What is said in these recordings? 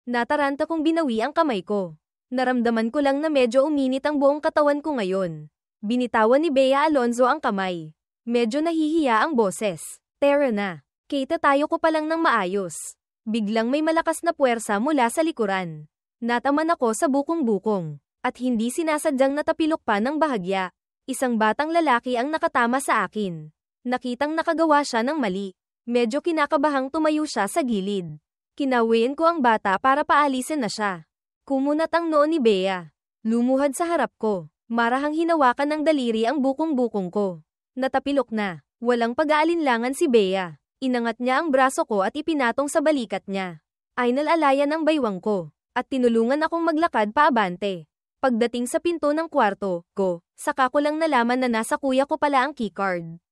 Nataranta kong binawi ang kamay ko. Naramdaman ko lang na medyo uminit ang buong katawan ko ngayon. Binitawan ni Bea Alonzo ang kamay. Medyo nahihiya ang boses. Tara na. Kita tayo ko palang ng maayos. Biglang may malakas na puwersa mula sa likuran. Nataman ako sa bukong-bukong. At hindi sinasadyang natapilok pa ng bahagya. Isang batang lalaki ang nakatama sa akin. Nakitang nakagawa siya ng mali. Medyo kinakabahang tumayo siya sa gilid. Kinawian ko ang bata para paalisin na siya. Kumunat ang noo ni Bea. Lumuhad sa harap ko. Marahang hinawakan ng daliri ang bukong-bukong ko. Natapilok na. Walang pag-aalinlangan si Bea. Inangat niya ang braso ko at ipinatong sa balikat niya. Ay nalalayan ang baywang ko. At tinulungan akong maglakad paabante. Pagdating sa pinto ng kwarto ko, saka ko lang nalaman na nasa kuya ko pala ang keycard.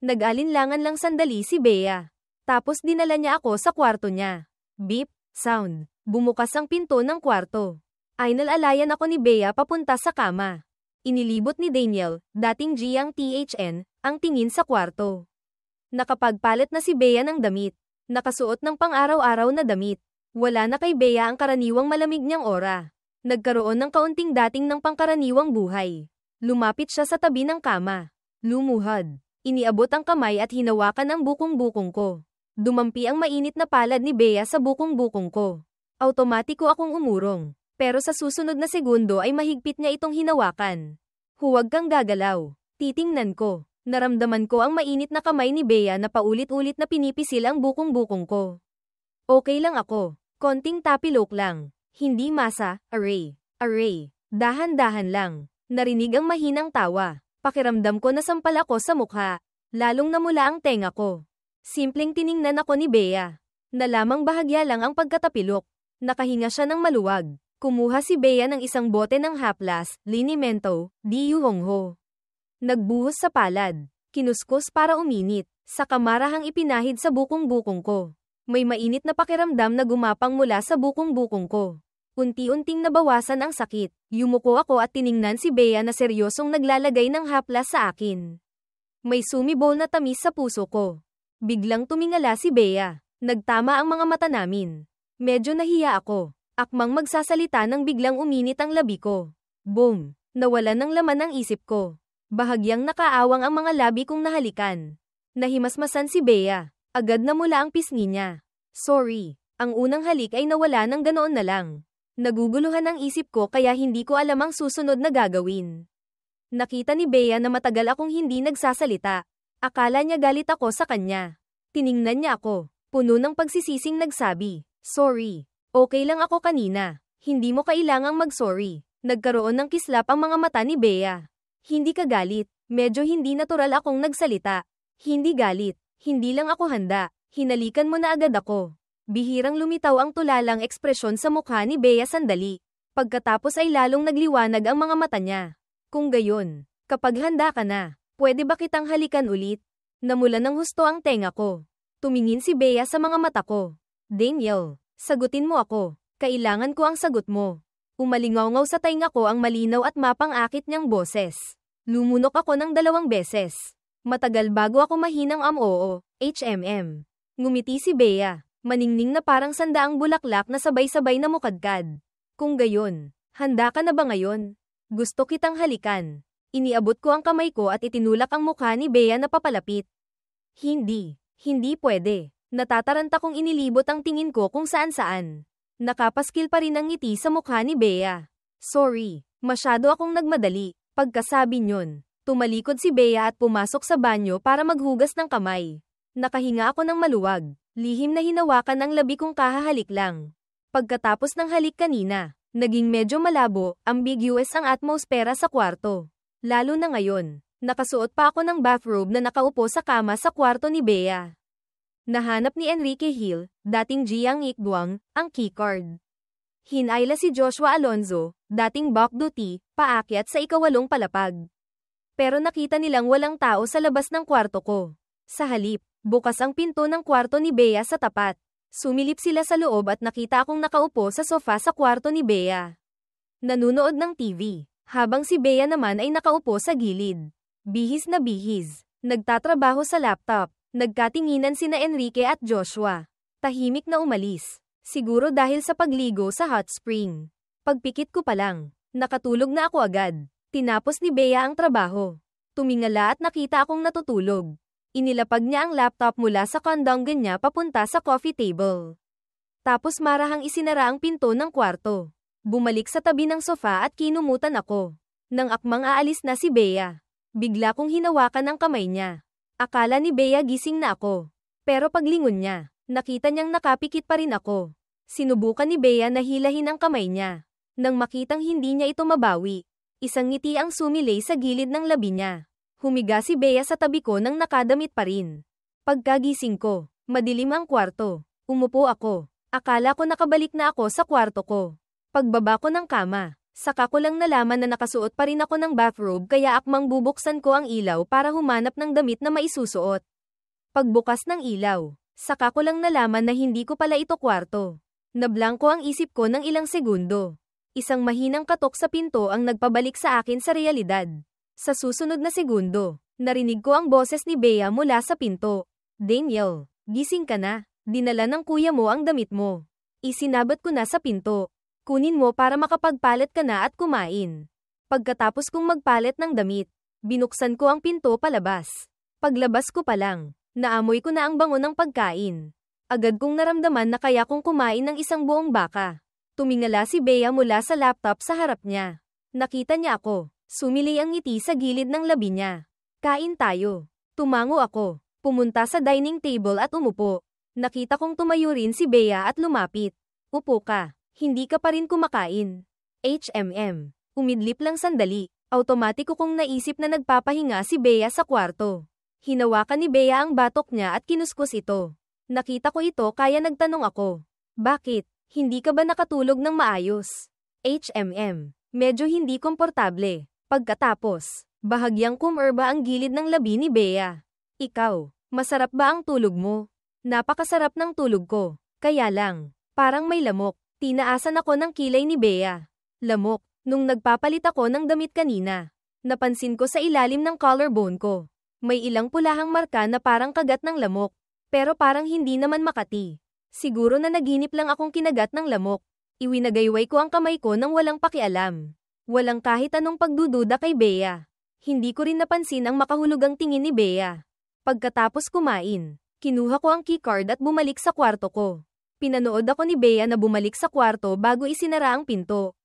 Nag-alinlangan lang sandali si Bea. Tapos dinala niya ako sa kwarto niya. Beep, sound. Bumukas ang pinto ng kwarto. Ay nalalayan ako ni Bea papunta sa kama. Inilibot ni Daniel, dating G ang THN, ang tingin sa kwarto. Nakapagpalit na si Bea ng damit. Nakasuot ng pang-araw-araw na damit. Wala na kay Bea ang karaniwang malamig niyang aura. Nagkaroon ng kaunting dating ng pangkaraniwang buhay. Lumapit siya sa tabi ng kama. Lumuhad. Iniabot ang kamay at hinawakan ang bukong-bukong ko. Dumampi ang mainit na palad ni Bea sa bukong-bukong ko. Automatiko akong umurong. Pero sa susunod na segundo ay mahigpit niya itong hinawakan. Huwag kang gagalaw. Titingnan ko. Naramdaman ko ang mainit na kamay ni Bea na paulit-ulit na pinipisil ang bukong-bukong ko. Okay lang ako. Konting tapilok lang. Hindi masa, array. Dahan-dahan lang. Narinig ang mahinang tawa. Pakiramdam ko na sampal ako sa mukha. Lalong namula ang tenga ko. Simpleng tiningnan ako ni Bea. Nalamang bahagya lang ang pagkatapilok. Nakahinga siya ng maluwag. Kumuha si Bea ng isang bote ng haplas, linimento, diyuhongho. Nagbuhos sa palad. Kinuskos para uminit. Sa kamarahang ipinahid sa bukong-bukong ko. May mainit na pakiramdam na gumapang mula sa bukong-bukong ko. Unti-unting nabawasan ang sakit. Yumuko ako at tiningnan si Bea na seryosong naglalagay ng haplas sa akin. May sumibol na tamis sa puso ko. Biglang tumingala si Bea. Nagtama ang mga mata namin. Medyo nahiya ako. Akmang magsasalita nang biglang uminit ang labi ko. Boom! Nawalan ng laman ang isip ko. Bahagyang nakaawang ang mga labi kong nahalikan. Nahimasmasan si Bea. Agad na mula ang pisngi niya. Sorry. Ang unang halik ay nawala ng ganoon na lang. Naguguluhan ang isip ko kaya hindi ko alam ang susunod na gagawin. Nakita ni Bea na matagal akong hindi nagsasalita. Akala niya galit ako sa kanya. Tiningnan niya ako. Puno ng pagsisising nagsabi, sorry. Okay lang ako kanina. Hindi mo kailangang mag-sorry. Nagkaroon ng kislap ang mga mata ni Bea. Hindi ka galit. Medyo hindi natural akong nagsalita. Hindi galit. Hindi lang ako handa. Hinalikan mo na agad ako. Bihirang lumitaw ang tulalang ekspresyon sa mukha ni Bea sandali. Pagkatapos ay lalong nagliwanag ang mga mata niya. Kung gayon, kapag handa ka na, pwede ba kitang halikan ulit? Namula ng husto ang tenga ko. Tumingin si Bea sa mga mata ko. Daniel, sagutin mo ako. Kailangan ko ang sagot mo. Umalingaw-ngaw sa tainga ko ang malinaw at mapang-akit niyang boses. Lumunok ako ng 2 beses. Matagal bago ako mahinang oo, HMM. Ngumiti si Bea. Maningning na parang sandaang bulaklak na sabay-sabay na mukadkad. Kung gayon, handa ka na ba ngayon? Gusto kitang halikan. Iniabot ko ang kamay ko at itinulak ang mukha ni Bea na papalapit. Hindi pwede. Natataranta kong inilibot ang tingin ko kung saan-saan. Nakapaskil pa rin ang ngiti sa mukha ni Bea. Sorry, masyado akong nagmadali. Pagkasabi nyon, tumalikod si Bea at pumasok sa banyo para maghugas ng kamay. Nakahinga ako ng maluwag. Lihim na hinawakan ang labi kong kahahalik lang. Pagkatapos ng halik kanina, naging medyo malabo, ambiguous ang atmosfera sa kwarto. Lalo na ngayon, nakasuot pa ako ng bathrobe na nakaupo sa kama sa kwarto ni Bea. Nahanap ni Enrique Hill, dating Jiang Ikduang, ang keycard. Hinayla si Joshua Alonzo, dating Bok Duty, paakyat sa ika-8 palapag. Pero nakita nilang walang tao sa labas ng kwarto ko. Sa halip, bukas ang pinto ng kwarto ni Bea sa tapat. Sumilip sila sa loob at nakita akong nakaupo sa sofa sa kwarto ni Bea. Nanunood ng TV, habang si Bea naman ay nakaupo sa gilid. Bihis na bihis. Nagtatrabaho sa laptop. Nagkatinginan sina Enrique at Joshua. Tahimik na umalis. Siguro dahil sa pagligo sa hot spring. Pagpikit ko pa lang, nakatulog na ako agad. Tinapos ni Bea ang trabaho. Tumingala at nakita akong natutulog. Inilapag niya ang laptop mula sa kondongan niya papunta sa coffee table. Tapos marahang isinara ang pinto ng kwarto. Bumalik sa tabi ng sofa at kinumutan ako. Nang akmang aalis na si Bea, bigla kong hinawakan ang kamay niya. Akala ni Bea gising na ako. Pero paglingon niya, nakita niyang nakapikit pa rin ako. Sinubukan ni Bea na hilahin ang kamay niya. Nang makitang hindi niya ito mabawi, isang ngiti ang sumilay sa gilid ng labi niya. Humiga si Bea sa tabi ko nang nakadamit pa rin. Pagkagising ko, madilim ang kwarto. Umupo ako. Akala ko nakabalik na ako sa kwarto ko. Pagbaba ko ng kama, saka ko lang nalaman na nakasuot pa rin ako ng bathrobe kaya akmang bubuksan ko ang ilaw para humanap ng damit na maisusuot. Pagbukas ng ilaw, saka ko lang nalaman na hindi ko pala ito kwarto. Nablangko ang isip ko ng ilang segundo. Isang mahinang katok sa pinto ang nagpabalik sa akin sa realidad. Sa susunod na segundo, narinig ko ang boses ni Bea mula sa pinto. Daniel, gising ka na. Dinala ng kuya mo ang damit mo. Isinabot ko na sa pinto. Kunin mo para makapagpalit ka na at kumain. Pagkatapos kong magpalit ng damit, binuksan ko ang pinto palabas. Paglabas ko pa lang, naamoy ko na ang bango ng pagkain. Agad kong naramdaman na kaya kong kumain ng isang buong baka. Tumingala si Bea mula sa laptop sa harap niya. Nakita niya ako. Sumilay ang ngiti sa gilid ng labi niya. Kain tayo. Tumango ako. Pumunta sa dining table at umupo. Nakita kong tumayo rin si Bea at lumapit. Upo ka. Hindi ka pa rin kumakain. Umidlip lang sandali. Automatiko kong naisip na nagpapahinga si Bea sa kwarto. Hinawakan ni Bea ang batok niya at kinuskus ito. Nakita ko ito kaya nagtanong ako. Bakit? Hindi ka ba nakatulog ng maayos? Medyo hindi komportable. Pagkatapos, bahagyang kumerba ang gilid ng labi ni Bea. Ikaw, masarap ba ang tulog mo? Napakasarap ng tulog ko. Kaya lang, parang may lamok. Tinaasan ako ng kilay ni Bea. Lamok, nung nagpapalit ako ng damit kanina. Napansin ko sa ilalim ng collarbone ko. May ilang pulahang marka na parang kagat ng lamok. Pero parang hindi naman makati. Siguro na naginip lang akong kinagat ng lamok. Iwinagayway ko ang kamay ko nang walang pakialam. Walang kahit anong pagdududa kay Bea. Hindi ko rin napansin ang makahulugang tingin ni Bea. Pagkatapos kumain, kinuha ko ang keycard at bumalik sa kwarto ko. Pinanood ako ni Bea na bumalik sa kwarto bago isinara ang pinto.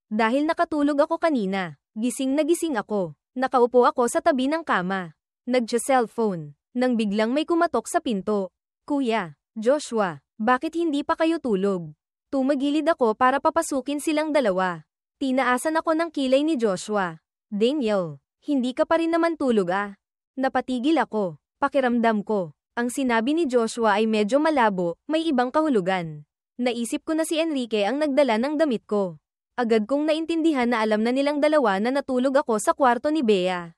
Dahil nakatulog ako kanina, gising na gising ako. Nakaupo ako sa tabi ng kama. Nagja-cellphone, nang biglang may kumatok sa pinto. Kuya, Joshua, bakit hindi pa kayo tulog? Tumagilid ako para papasukin silang dalawa. Tinaasan ako ng kilay ni Joshua. Daniel, hindi ka pa rin naman tulog ah. Napatigil ako. Pakiramdam ko. Ang sinabi ni Joshua ay medyo malabo, may ibang kahulugan. Naisip ko na si Enrique ang nagdala ng damit ko. Agad kong naintindihan na alam na nilang dalawa na natulog ako sa kwarto ni Bea.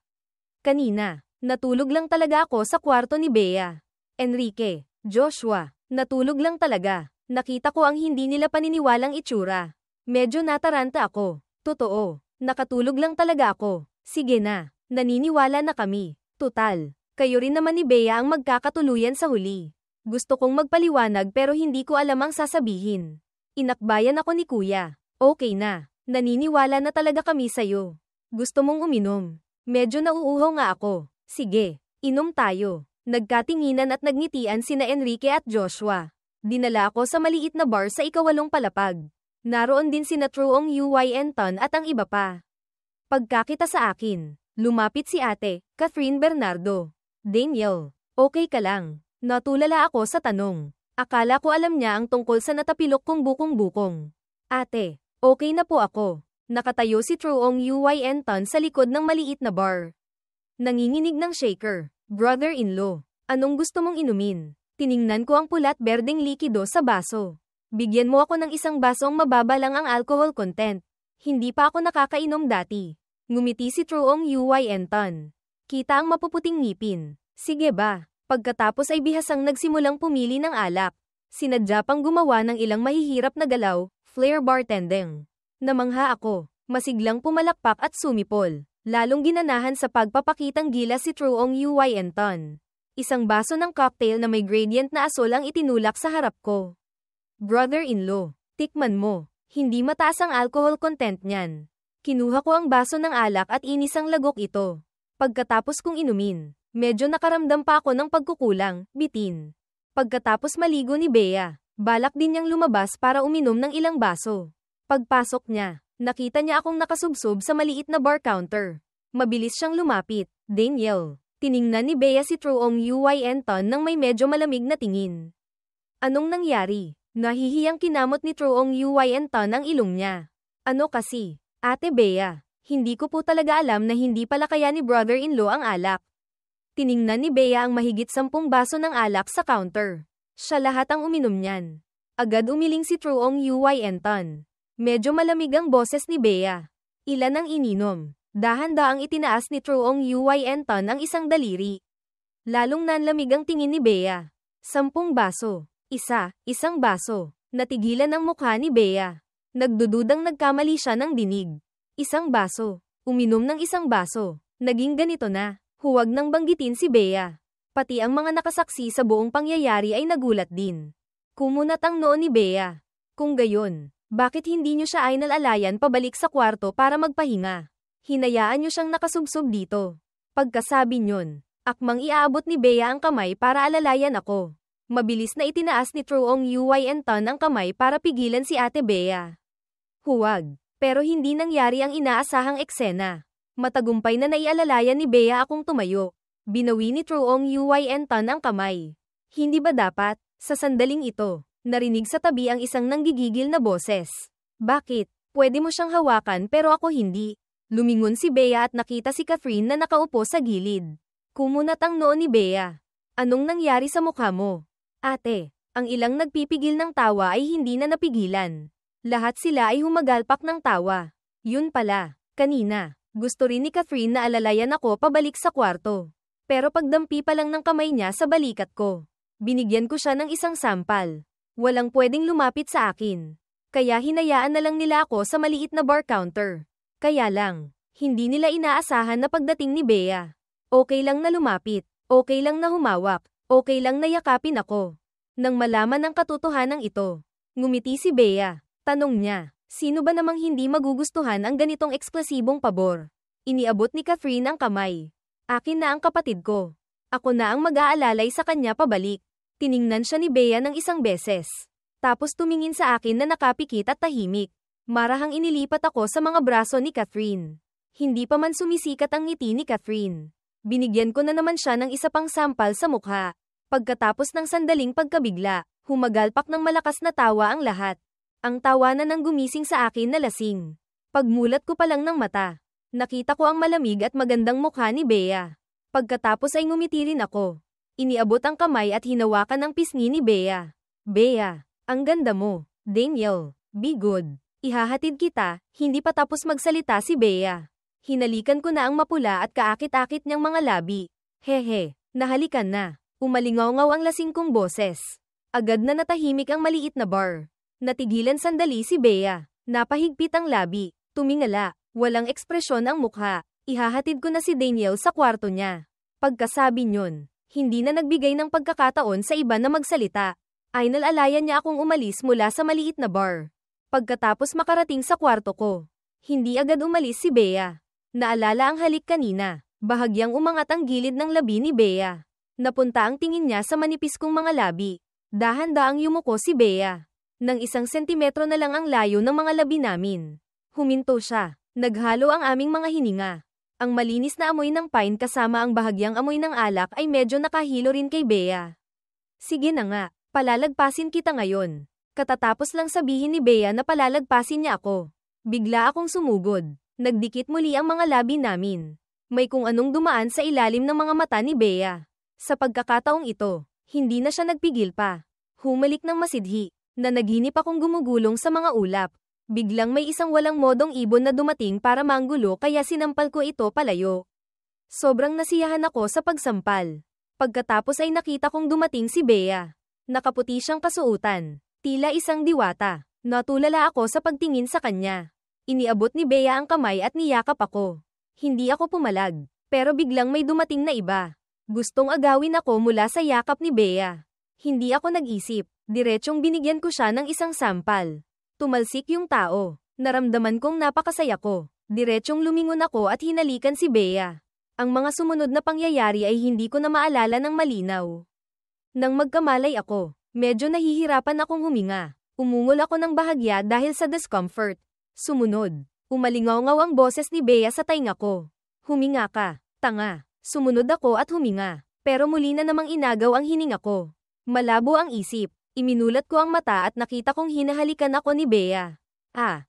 Kanina, natulog lang talaga ako sa kwarto ni Bea. Enrique, Joshua, natulog lang talaga. Nakita ko ang hindi nila paniniwalang itsura. Medyo nataranta ako. Totoo, nakatulog lang talaga ako. Sige na, naniniwala na kami. Tutal, kayo rin naman ni Bea ang magkakatuluyan sa huli. Gusto kong magpaliwanag pero hindi ko alam ang sasabihin. Inakbayan ako ni Kuya. Okay na, naniniwala na talaga kami sa'yo. Gusto mong uminom? Medyo nauuhaw nga ako. Sige, inom tayo. Nagkatinginan at nagngitian sina Enrique at Joshua. Dinala ako sa maliit na bar sa ikawalong palapag. Naroon din sina Truong Yuyenton at ang iba pa. Pagkakita sa akin, lumapit si Ate, Catherine Bernardo. Daniel, okay ka lang? Natulala ako sa tanong. Akala ko alam niya ang tungkol sa natapilok kong bukong-bukong. Ate, okay na po ako. Nakatayo si Truong Yuyenton sa likod ng maliit na bar. Nanginginig ng shaker. Brother-in-law, anong gusto mong inumin? Tiningnan ko ang pulat berdeng likido sa baso. Bigyan mo ako ng isang basong mababa lang ang alcohol content. Hindi pa ako nakakainom dati. Ngumiti si Truong Yuyenton. Kita ang mapuputing ngipin. Sige ba? Pagkatapos ay bihasang nagsimulang pumili ng alak. Sinadya pang gumawa ng ilang mahihirap na galaw, flair bartending. Namangha ako. Masiglang pumalakpak at sumipol. Lalong ginanahan sa pagpapakitang gila si Truong Yuyenton. Isang baso ng cocktail na may gradient na asol ang itinulak sa harap ko. Brother-in-law, tikman mo. Hindi mataas ang alcohol content niyan. Kinuha ko ang baso ng alak at inisang lagok ito. Pagkatapos kong inumin, medyo nakaramdam pa ako ng pagkukulang, bitin. Pagkatapos maligo ni Bea, balak din niyang lumabas para uminom ng ilang baso. Pagpasok niya, nakita niya akong nakasubsob sa maliit na bar counter. Mabilis siyang lumapit. Daniel, tiningnan ni Bea si Truong Yuyenton nang may medyo malamig na tingin. Anong nangyari? Nahihiyang kinamot ni Truong Yuyenton ang ilong niya. Ano kasi? Ate Bea, hindi ko po talaga alam na hindi pala kaya ni brother-in-law ang alak. Tiningnan ni Bea ang mahigit 10 baso ng alak sa counter. Siya lahat ang uminom niyan. Agad umiling si Truong Yuyenton. Medyo malamig ang boses ni Bea. Ilan ang ininom? Dahan-daang itinaas ni Truong Yuyenton ang isang daliri. Lalong nanlamig ang tingin ni Bea. 10 baso. Isang baso. Natigilan ang mukha ni Bea. Nagdududang nagkamali siya ng dinig. 1 baso. Uminom ng 1 baso. Naging ganito na. Huwag nang banggitin si Bea. Pati ang mga nakasaksi sa buong pangyayari ay nagulat din. Kumunat ang noo ni Bea. Kung gayon, bakit hindi niyo siya ay nalalayan pabalik sa kwarto para magpahinga? Hinayaan niyo siyang nakasubsob dito. Pagkasabi niyon, akmang iaabot ni Bea ang kamay para alalayan ako. Mabilis na itinaas ni Truong Yuyenton ang kamay para pigilan si Ate Bea. Huwag. Pero hindi nangyari ang inaasahang eksena. Matagumpay na naialalayan ni Bea akong tumayo. Binawi ni Truong Yuyenton ang kamay. Hindi ba dapat, sa sandaling ito, narinig sa tabi ang isang nanggigigil na boses? Bakit? Pwede mo siyang hawakan pero ako hindi. Lumingon si Bea at nakita si Catherine na nakaupo sa gilid. Kumunat ang noo ni Bea. Anong nangyari sa mukha mo? Ate, ang ilang nagpipigil ng tawa ay hindi na napigilan. Lahat sila ay humagalpak ng tawa. Yun pala, kanina, gusto rin ni Catherine na alalayan ako pabalik sa kwarto. Pero pagdampi pa lang ng kamay niya sa balikat ko. Binigyan ko siya ng isang sampal. Walang pwedeng lumapit sa akin. Kaya hinayaan na lang nila ako sa maliit na bar counter. Kaya lang, hindi nila inaasahan na pagdating ni Bea. Okay lang na lumapit, okay lang na humawak, okay lang na yakapin ako. Nang malaman ang katotohanan ito, ngumiti si Bea. Tanong niya, sino ba namang hindi magugustuhan ang ganitong eksklusibong pabor? Iniabot ni Catherine ang kamay. Akin na ang kapatid ko. Ako na ang mag-aalalay sa kanya pabalik. Tiningnan siya ni Bea ng isang beses. Tapos tumingin sa akin na nakapikit at tahimik. Marahang inilipat ako sa mga braso ni Catherine. Hindi pa man sumisikat ang ngiti ni Catherine. Binigyan ko na naman siya ng isa pang sampal sa mukha. Pagkatapos ng sandaling pagkabigla, humagalpak ng malakas na tawa ang lahat. Ang tawanan ng gumising sa akin na lasing. Pagmulat ko pa lang ng mata, nakita ko ang malamig at magandang mukha ni Bea. Pagkatapos ay ngumiti rin ako. Iniabot ang kamay at hinawakan ang pisngi ni Bea. Bea, ang ganda mo. Daniel, be good. Ihahatid kita. Hindi pa tapos magsalita si Bea. Hinalikan ko na ang mapula at kaakit-akit niyang mga labi. Hehe, nahalikan na. Umalingaw-ngaw ang lasing kong boses. Agad na natahimik ang maliit na bar. Natigilan sandali si Bea. Napahigpit ang labi. Tumingala. Walang ekspresyon ang mukha. Ihahatid ko na si Daniel sa kwarto niya. Pagkasabi niyon, hindi na nagbigay ng pagkakataon sa iba na magsalita. Ay nalalayan niya akong umalis mula sa maliit na bar. Pagkatapos makarating sa kwarto ko, hindi agad umalis si Bea. Naalala ang halik kanina. Bahagyang umangat ang gilid ng labi ni Bea. Napunta ang tingin niya sa manipis kong mga labi. Dahan-daang yumuko si Bea. Nang 1 sentimetro na lang ang layo ng mga labi namin. Huminto siya. Naghalo ang aming mga hininga. Ang malinis na amoy ng pine kasama ang bahagyang amoy ng alak ay medyo nakahilo rin kay Bea. Sige na nga, palalagpasin kita ngayon. Katatapos lang sabihin ni Bea na palalagpasin niya ako. Bigla akong sumugod. Nagdikit muli ang mga labi namin. May kung anong dumaan sa ilalim ng mga mata ni Bea. Sa pagkakataong ito, hindi na siya nagpigil pa. Humalik ng masidhi. Nanaginip akong gumugulong sa mga ulap. Biglang may isang walang modong ibon na dumating para manggulo kaya sinampal ko ito palayo. Sobrang nasiyahan ako sa pagsampal. Pagkatapos ay nakita kong dumating si Bea. Nakaputi siyang kasuutan. Tila isang diwata. Natulala ako sa pagtingin sa kanya. Iniabot ni Bea ang kamay at niyakap ako. Hindi ako pumalag. Pero biglang may dumating na iba. Gustong agawin ako mula sa yakap ni Bea. Hindi ako nag-isip. Diretsong binigyan ko siya ng isang sampal. Tumalsik yung tao. Naramdaman kong napakasaya ko. Diretsong lumingon ako at hinalikan si Bea. Ang mga sumunod na pangyayari ay hindi ko na maalala ng malinaw. Nang magkamalay ako, medyo nahihirapan akong huminga. Umungol ako ng bahagya dahil sa discomfort. Sumunod, umalingaw-ngaw ang boses ni Bea sa tainga ko. Huminga ka, tanga. Sumunod ako at huminga. Pero muli na namang inagaw ang hininga ko. Malabo ang isip. Iminulat ko ang mata at nakita kong hinahalikan ako ni Bea.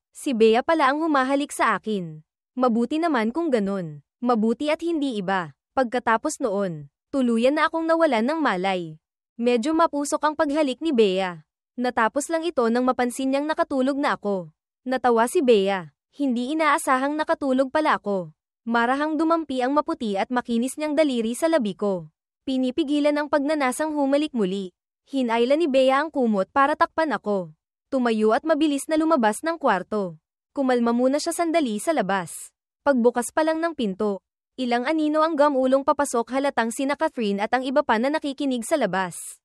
Si Bea pala ang humahalik sa akin. Mabuti naman kung ganun. Mabuti at hindi iba. Pagkatapos noon, tuluyan na akong nawalan ng malay. Medyo mapusok ang paghalik ni Bea. Natapos lang ito nang mapansin niyang nakatulog na ako. Natawa si Bea. Hindi inaasahang nakatulog pala ako. Marahang dumampi ang maputi at makinis niyang daliri sa labi ko. Pinipigilan ang pagnanasang humalik muli. Hinayla ni Bea ang kumot para takpan ako. Tumayo at mabilis na lumabas ng kwarto. Kumalma muna siya sandali sa labas. Pagbukas pa lang ng pinto, ilang anino ang gamulong papasok halatang sina Catherine at ang iba pa na nakikinig sa labas.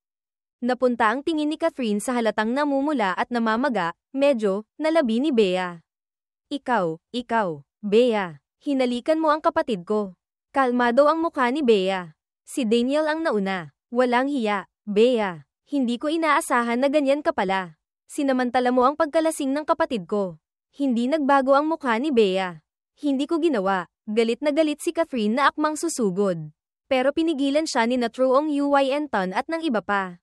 Napunta ang tingin ni Catherine sa halatang namumula at namamaga, medyo, nalabi ni Bea. Ikaw, Bea, hinalikan mo ang kapatid ko. Kalmado ang mukha ni Bea. Si Daniel ang nauna. Walang hiya, Bea. Hindi ko inaasahan na ganyan ka pala. Sinamantala mo ang pagkalasing ng kapatid ko. Hindi nagbago ang mukha ni Bea. Hindi ko ginawa. Galit na galit si Catherine na akmang susugod. Pero pinigilan siya ni na Truong Uynton at ng iba pa.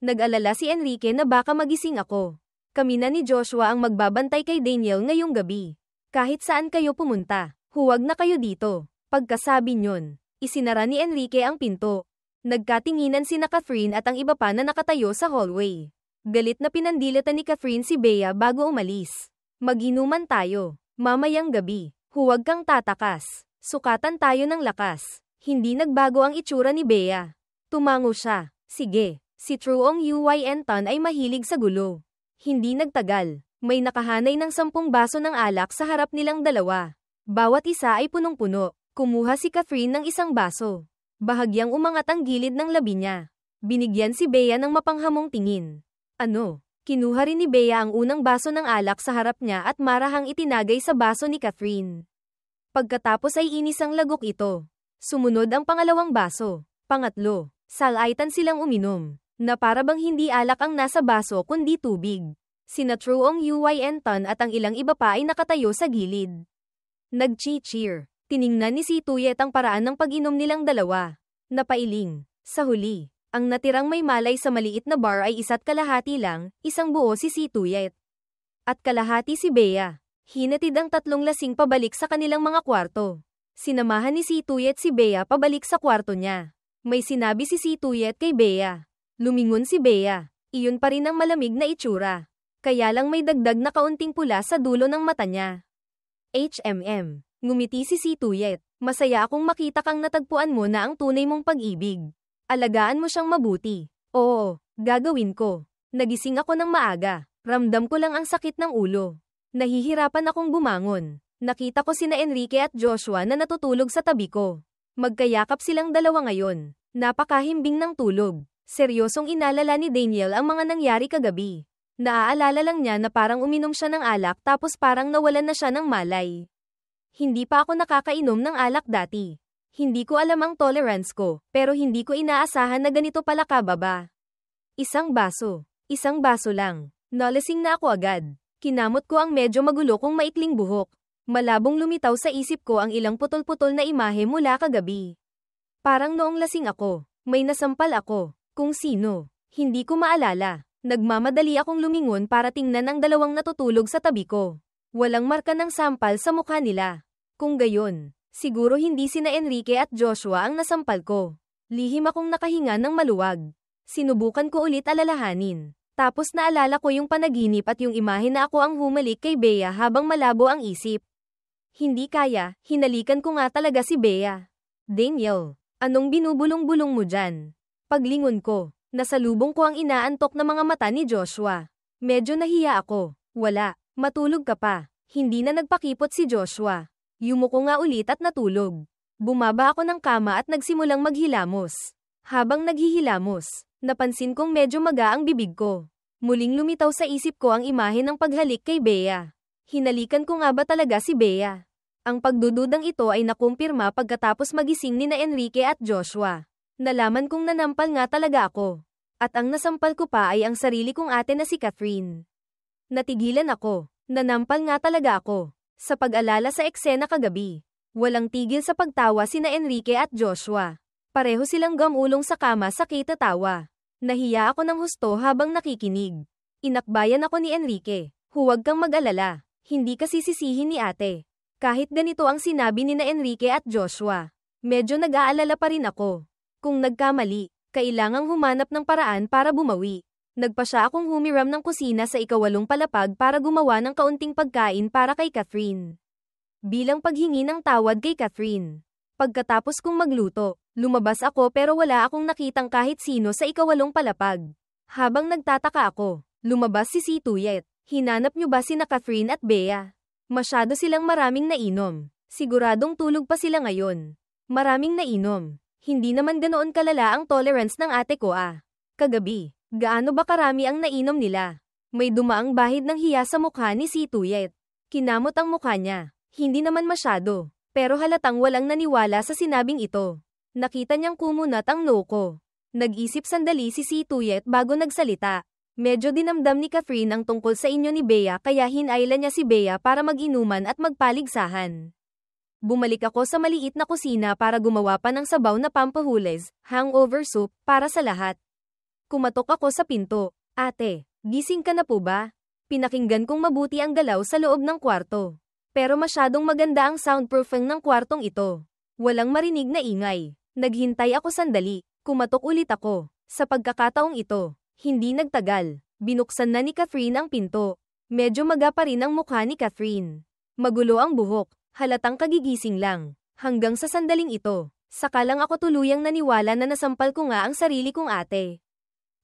Nag-alala si Enrique na baka magising ako. Kami na ni Joshua ang magbabantay kay Daniel ngayong gabi. Kahit saan kayo pumunta, huwag na kayo dito. Pagkasabi nyon, isinara ni Enrique ang pinto. Nagkatinginan sina Catherine at ang iba pa na nakatayo sa hallway. Galit na pinandilatan ni Catherine si Bea bago umalis. Mag-inuman tayo. Mamayang gabi. Huwag kang tatakas. Sukatan tayo ng lakas. Hindi nagbago ang itsura ni Bea. Tumango siya. Sige. Si Truong Uynton ay mahilig sa gulo. Hindi nagtagal. May nakahanay ng 10 baso ng alak sa harap nilang dalawa. Bawat isa ay punong-puno. Kumuha si Catherine ng isang baso. Bahagyang umangat ang gilid ng labi niya. Binigyan si Bea ng mapanghamong tingin. Ano? Kinuha rin ni Bea ang unang baso ng alak sa harap niya at marahang itinagay sa baso ni Catherine. Pagkatapos ay inisang lagok ito. Sumunod ang pangalawang baso. Pangatlo. Salaitan silang uminom. Na para bang hindi alak ang nasa baso kundi tubig. Sina Truong Uynton at ang ilang iba pa ay nakatayo sa gilid. Nag-cheer. Tiningnan ni si Tuyet ang paraan ng pag-inom nilang dalawa. Napailing. Sa huli. Ang natirang may malay sa maliit na bar ay 1.5 lang, isang buo si Tuyet. At kalahati si Bea. Hinatid ang 3 lasing pabalik sa kanilang mga kwarto. Sinamahan ni Tuyet si Bea pabalik sa kwarto niya. May sinabi si Tuyet kay Bea. Lumingon si Bea. Iyon pa rin ang malamig na itsura. Kaya lang may dagdag na kaunting pula sa dulo ng mata niya. Ngumiti si Tuyet. Masaya akong makita kang natagpuan mo na ang tunay mong pag-ibig. Alagaan mo siyang mabuti. Oo, gagawin ko. Nagising ako ng maaga. Ramdam ko lang ang sakit ng ulo. Nahihirapan akong bumangon. Nakita ko sina Enrique at Joshua na natutulog sa tabi ko. Magkayakap silang dalawa ngayon. Napakahimbing ng tulog. Seryosong inalala ni Daniel ang mga nangyari kagabi. Naaalala lang niya na parang uminom siya ng alak tapos parang nawalan na siya ng malay. Hindi pa ako nakakainom ng alak dati. Hindi ko alam ang tolerance ko, pero hindi ko inaasahan na ganito pala kababa. Isang baso lang. Nalasing na ako agad. Kinamot ko ang medyo magulo kong maikling buhok. Malabong lumitaw sa isip ko ang ilang putol-putol na imahe mula kagabi. Parang noong lasing ako, may nasampal ako. Kung sino, hindi ko maalala. Nagmamadali akong lumingon para tingnan ang dalawang natutulog sa tabi ko. Walang marka ng sampal sa mukha nila. Kung gayon, siguro hindi sina Enrique at Joshua ang nasampal ko. Lihim akong nakahinga ng maluwag. Sinubukan ko ulit alalahanin. Tapos naalala ko yung panaginip at yung imahe na ako ang humalik kay Bea habang malabo ang isip. Hindi kaya, hinalikan ko nga talaga si Bea. Daniel, anong binubulong-bulong mo dyan? Paglingon ko, nasalubong ko ang inaantok na mga mata ni Joshua. Medyo nahiya ako. Wala, matulog ka pa. Hindi na nagpakipot si Joshua. Yumuko nga ulit at natulog. Bumaba ako ng kama at nagsimulang maghilamos. Habang naghihilamos, napansin kong medyo maga ang bibig ko. Muling lumitaw sa isip ko ang imahe ng paghalik kay Bea. Hinalikan ko nga ba talaga si Bea? Ang pagdududang ito ay nakumpirma pagkatapos magising ni na Enrique at Joshua. Nalaman kong nanampal nga talaga ako. At ang nasampal ko pa ay ang sarili kong ate na si Catherine. Natigilan ako. Nanampal nga talaga ako. Sa pag-alala sa eksena kagabi. Walang tigil sa pagtawa sina Enrique at Joshua. Pareho silang gamulong sa kama sa kitatawa. Nahiya ako ng husto habang nakikinig. Inakbayan ako ni Enrique. Huwag kang mag-alala. Hindi ka sisisihin ni ate. Kahit ganito ang sinabi ni na Enrique at Joshua. Medyo nag-aalala pa rin ako. Kung nagkamali, kailangang humanap ng paraan para bumawi. Nagpa siya akong humiram ng kusina sa ika-8 palapag para gumawa ng kaunting pagkain para kay Catherine. Bilang paghingi ng tawad kay Catherine. Pagkatapos kong magluto, lumabas ako pero wala akong nakitang kahit sino sa ika-8 palapag. Habang nagtataka ako, lumabas si Tuyet. Hinanap niyo ba sina Catherine at Bea? Masyado silang maraming nainom. Siguradong tulog pa sila ngayon. Maraming nainom. Hindi naman ganoon kalala ang tolerance ng ate ko Kagabi, gaano ba karami ang nainom nila? May dumaang bahid ng hiya sa mukha ni Tuyet. Kinamot ang mukha niya. Hindi naman masyado. Pero halatang walang naniwala sa sinabing ito. Nakita niyang kumunat ang noo ko. Nag-isip sandali si Tuyet bago nagsalita. Medyo dinamdam ni Catherine ang tungkol sa inyo ni Bea kaya hinailan niya si Bea para mag-inuman at magpaligsahan. Bumalik ako sa maliit na kusina para gumawa pa ng sabaw na pampahules, hangover soup, para sa lahat. Kumatok ako sa pinto. Ate, gising ka na po ba? Pinakinggan kong mabuti ang galaw sa loob ng kwarto. Pero masyadong maganda ang soundproofing ng kwartong ito. Walang marinig na ingay. Naghintay ako sandali. Kumatok ulit ako. Sa pagkakataong ito, hindi nagtagal. Binuksan na ni Catherine ang pinto. Medyo maga pa rin ang mukha ni Catherine. Magulo ang buhok. Halatang kagigising lang. Hanggang sa sandaling ito, saka lang ako tuluyang naniwala na nasampal ko nga ang sarili kong ate.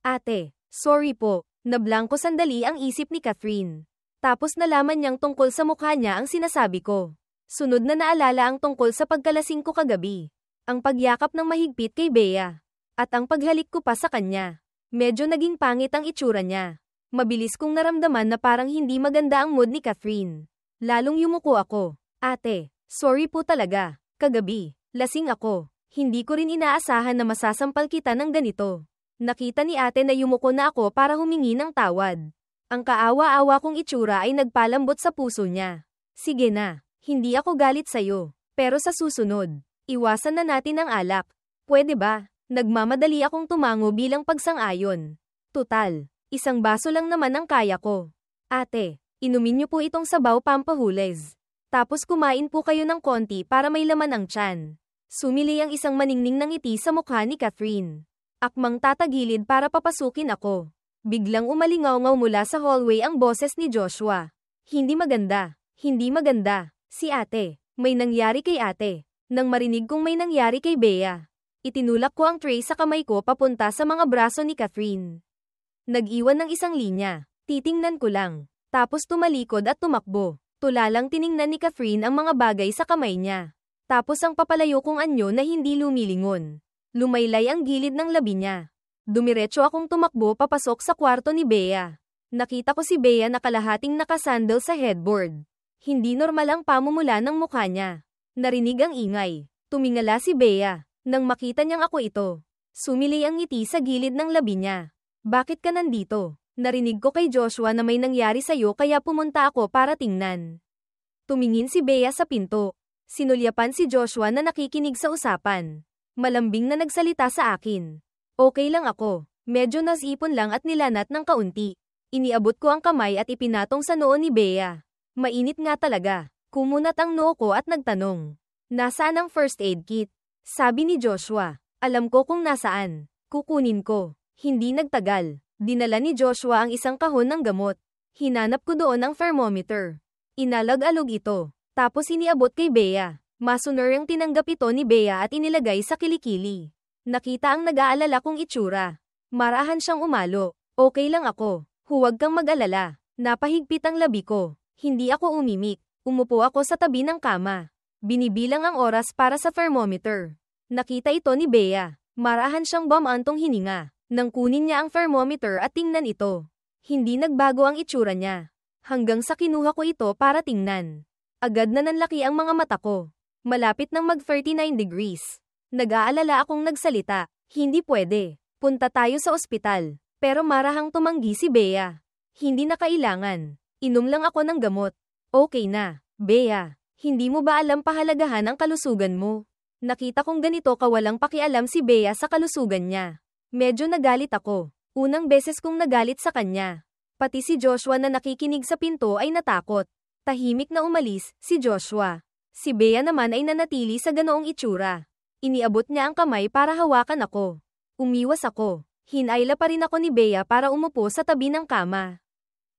Ate, sorry po. Nablangko sandali ang isip ni Catherine. Tapos nalaman niyang tungkol sa mukha niya ang sinasabi ko. Sunod na naalala ang tungkol sa pagkalasing ko kagabi. Ang pagyakap ng mahigpit kay Bea. At ang paghalik ko pa sa kanya. Medyo naging pangit ang itsura niya. Mabilis kong naramdaman na parang hindi maganda ang mood ni Catherine. Lalong yumuko ako. Ate, sorry po talaga. Kagabi, lasing ako. Hindi ko rin inaasahan na masasampal kita ng ganito. Nakita ni ate na yumuko na ako para humingi ng tawad. Ang kaawa-awa kong itsura ay nagpalambot sa puso niya. Sige na, hindi ako galit sa'yo. Pero sa susunod, iwasan na natin ang alak. Pwede ba? Nagmamadali akong tumango bilang pagsang-ayon. Tutal, isang baso lang naman ang kaya ko. Ate, inumin niyo po itong sabaw pampahules. Tapos kumain po kayo ng konti para may laman ang tiyan. Sumili ang isang maningning ng ngiti sa mukha ni Catherine. Akmang tatagilid para papasukin ako. Biglang umalingaw-ngaw mula sa hallway ang boses ni Joshua. Hindi maganda. Hindi maganda. Si ate. May nangyari kay ate. Nang marinig kong may nangyari kay Bea, itinulak ko ang tray sa kamay ko papunta sa mga braso ni Catherine. Nag-iwan ng isang linya. Titingnan ko lang. Tapos tumalikod at tumakbo. Tulalang tiningnan ni Catherine ang mga bagay sa kamay niya. Tapos ang papalayo kong anyo na hindi lumilingon. Lumaylay ang gilid ng labi niya. Dumiretso akong tumakbo papasok sa kwarto ni Bea. Nakita ko si Bea na kalahating nakasandal sa headboard. Hindi normal ang pamumula ng mukha niya. Narinig ang ingay. Tumingala si Bea. Nang makita niyang ako ito, sumili ang ngiti sa gilid ng labi niya. Bakit ka nandito? Narinig ko kay Joshua na may nangyari sa'yo kaya pumunta ako para tingnan. Tumingin si Bea sa pinto. Sinulyapan si Joshua na nakikinig sa usapan. Malambing na nagsalita sa akin. Okay lang ako. Medyo nasipon lang at nilanat ng kaunti. Iniabot ko ang kamay at ipinatong sa noo ni Bea. Mainit nga talaga. Kumunat ang noo ko at nagtanong. Nasaan ang first aid kit? Sabi ni Joshua. Alam ko kung nasaan. Kukunin ko. Hindi nagtagal. Dinala ni Joshua ang isang kahon ng gamot. Hinanap ko doon ang thermometer. Inalag-alog ito. Tapos iniabot kay Bea. Masuner ang tinanggap ito ni Bea at inilagay sa kilikili. Nakita ang nag-aalala kong itsura. Marahan siyang umalo. Okay lang ako. Huwag kang mag-alala. Napahigpit ang labi ko. Hindi ako umimik. Umupo ako sa tabi ng kama. Binibilang ang oras para sa thermometer. Nakita ito ni Bea. Marahan siyang bumantong hininga. Nang kunin niya ang thermometer at tingnan ito. Hindi nagbago ang itsura niya. Hanggang sa kinuha ko ito para tingnan. Agad na nanlaki ang mga mata ko. Malapit nang mag-39 degrees. Nag-aalala akong nagsalita. Hindi pwede. Punta tayo sa ospital. Pero marahang tumanggi si Bea. Hindi na kailangan. Inom lang ako ng gamot. Okay na, Bea. Hindi mo ba alam pahalagahan ang kalusugan mo? Nakita kong ganito kawalang pakialam si Bea sa kalusugan niya. Medyo nagalit ako. Unang beses kong nagalit sa kanya. Pati si Joshua na nakikinig sa pinto ay natakot. Tahimik na umalis si Joshua. Si Bea naman ay nanatili sa ganoong itsura. Iniabot niya ang kamay para hawakan ako. Umiwas ako. Hinayla pa rin ako ni Bea para umupo sa tabi ng kama.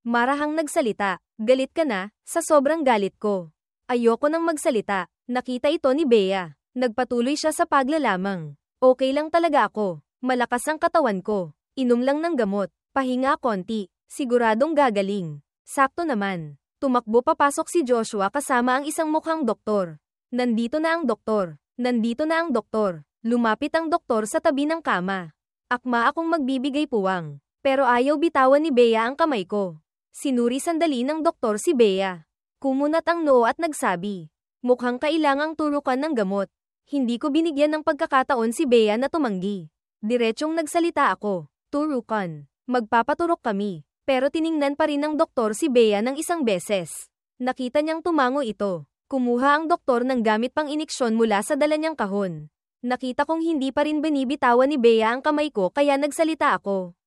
Marahang nagsalita. Galit ka na, sa sobrang galit ko. Ayoko nang magsalita. Nakita ito ni Bea. Nagpatuloy siya sa paglalamang. Okay lang talaga ako. Malakas ang katawan ko. Inom lang ng gamot. Pahinga konti. Siguradong gagaling. Sakto naman. Tumakbo papasok si Joshua kasama ang isang mukhang doktor. Nandito na ang doktor. Nandito na ang doktor. Lumapit ang doktor sa tabi ng kama. Akma akong magbibigay puwang. Pero ayaw bitawan ni Bea ang kamay ko. Sinuri sandali ng doktor si Bea. Kumunat ang noo at nagsabi. Mukhang kailangang turukan ng gamot. Hindi ko binigyan ng pagkakataon si Bea na tumanggi. Diretsyong nagsalita ako. Turukan. Magpapaturok kami. Pero tiningnan pa rin ng doktor si Bea ng isang beses. Nakita niyang tumango ito. Kumuha ang doktor ng gamit pang iniksyon mula sa dala niyang kahon. Nakita kong hindi pa rin binibitawan ni Bea ang kamay ko kaya nagsalita ako.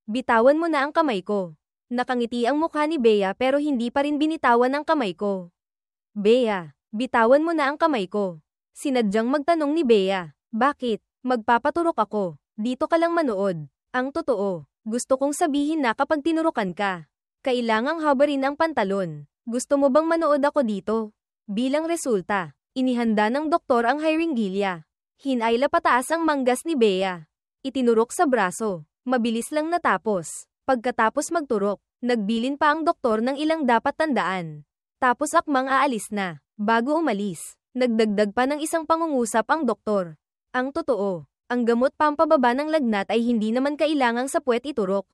Bitawan mo na ang kamay ko. Nakangiti ang mukha ni Bea pero hindi pa rin binitawan ang kamay ko. Bea, bitawan mo na ang kamay ko. Sinadyang magtanong ni Bea. Bakit? Magpapaturok ako. Dito ka lang manood. Ang totoo, gusto kong sabihin na kapag tinurukan ka, kailangang habarin ang pantalon. Gusto mo bang manood ako dito? Bilang resulta, inihanda ng doktor ang hiringilya. Hinayla pataas ang manggas ni Bea. Itinurok sa braso. Mabilis lang natapos. Pagkatapos magturok, nagbilin pa ang doktor ng ilang dapat tandaan. Tapos akmang aalis na. Bago umalis, nagdagdag pa ng isang pangungusap ang doktor. Ang totoo, ang gamot pampababa ng lagnat ay hindi naman kailangang sa puwet iturok.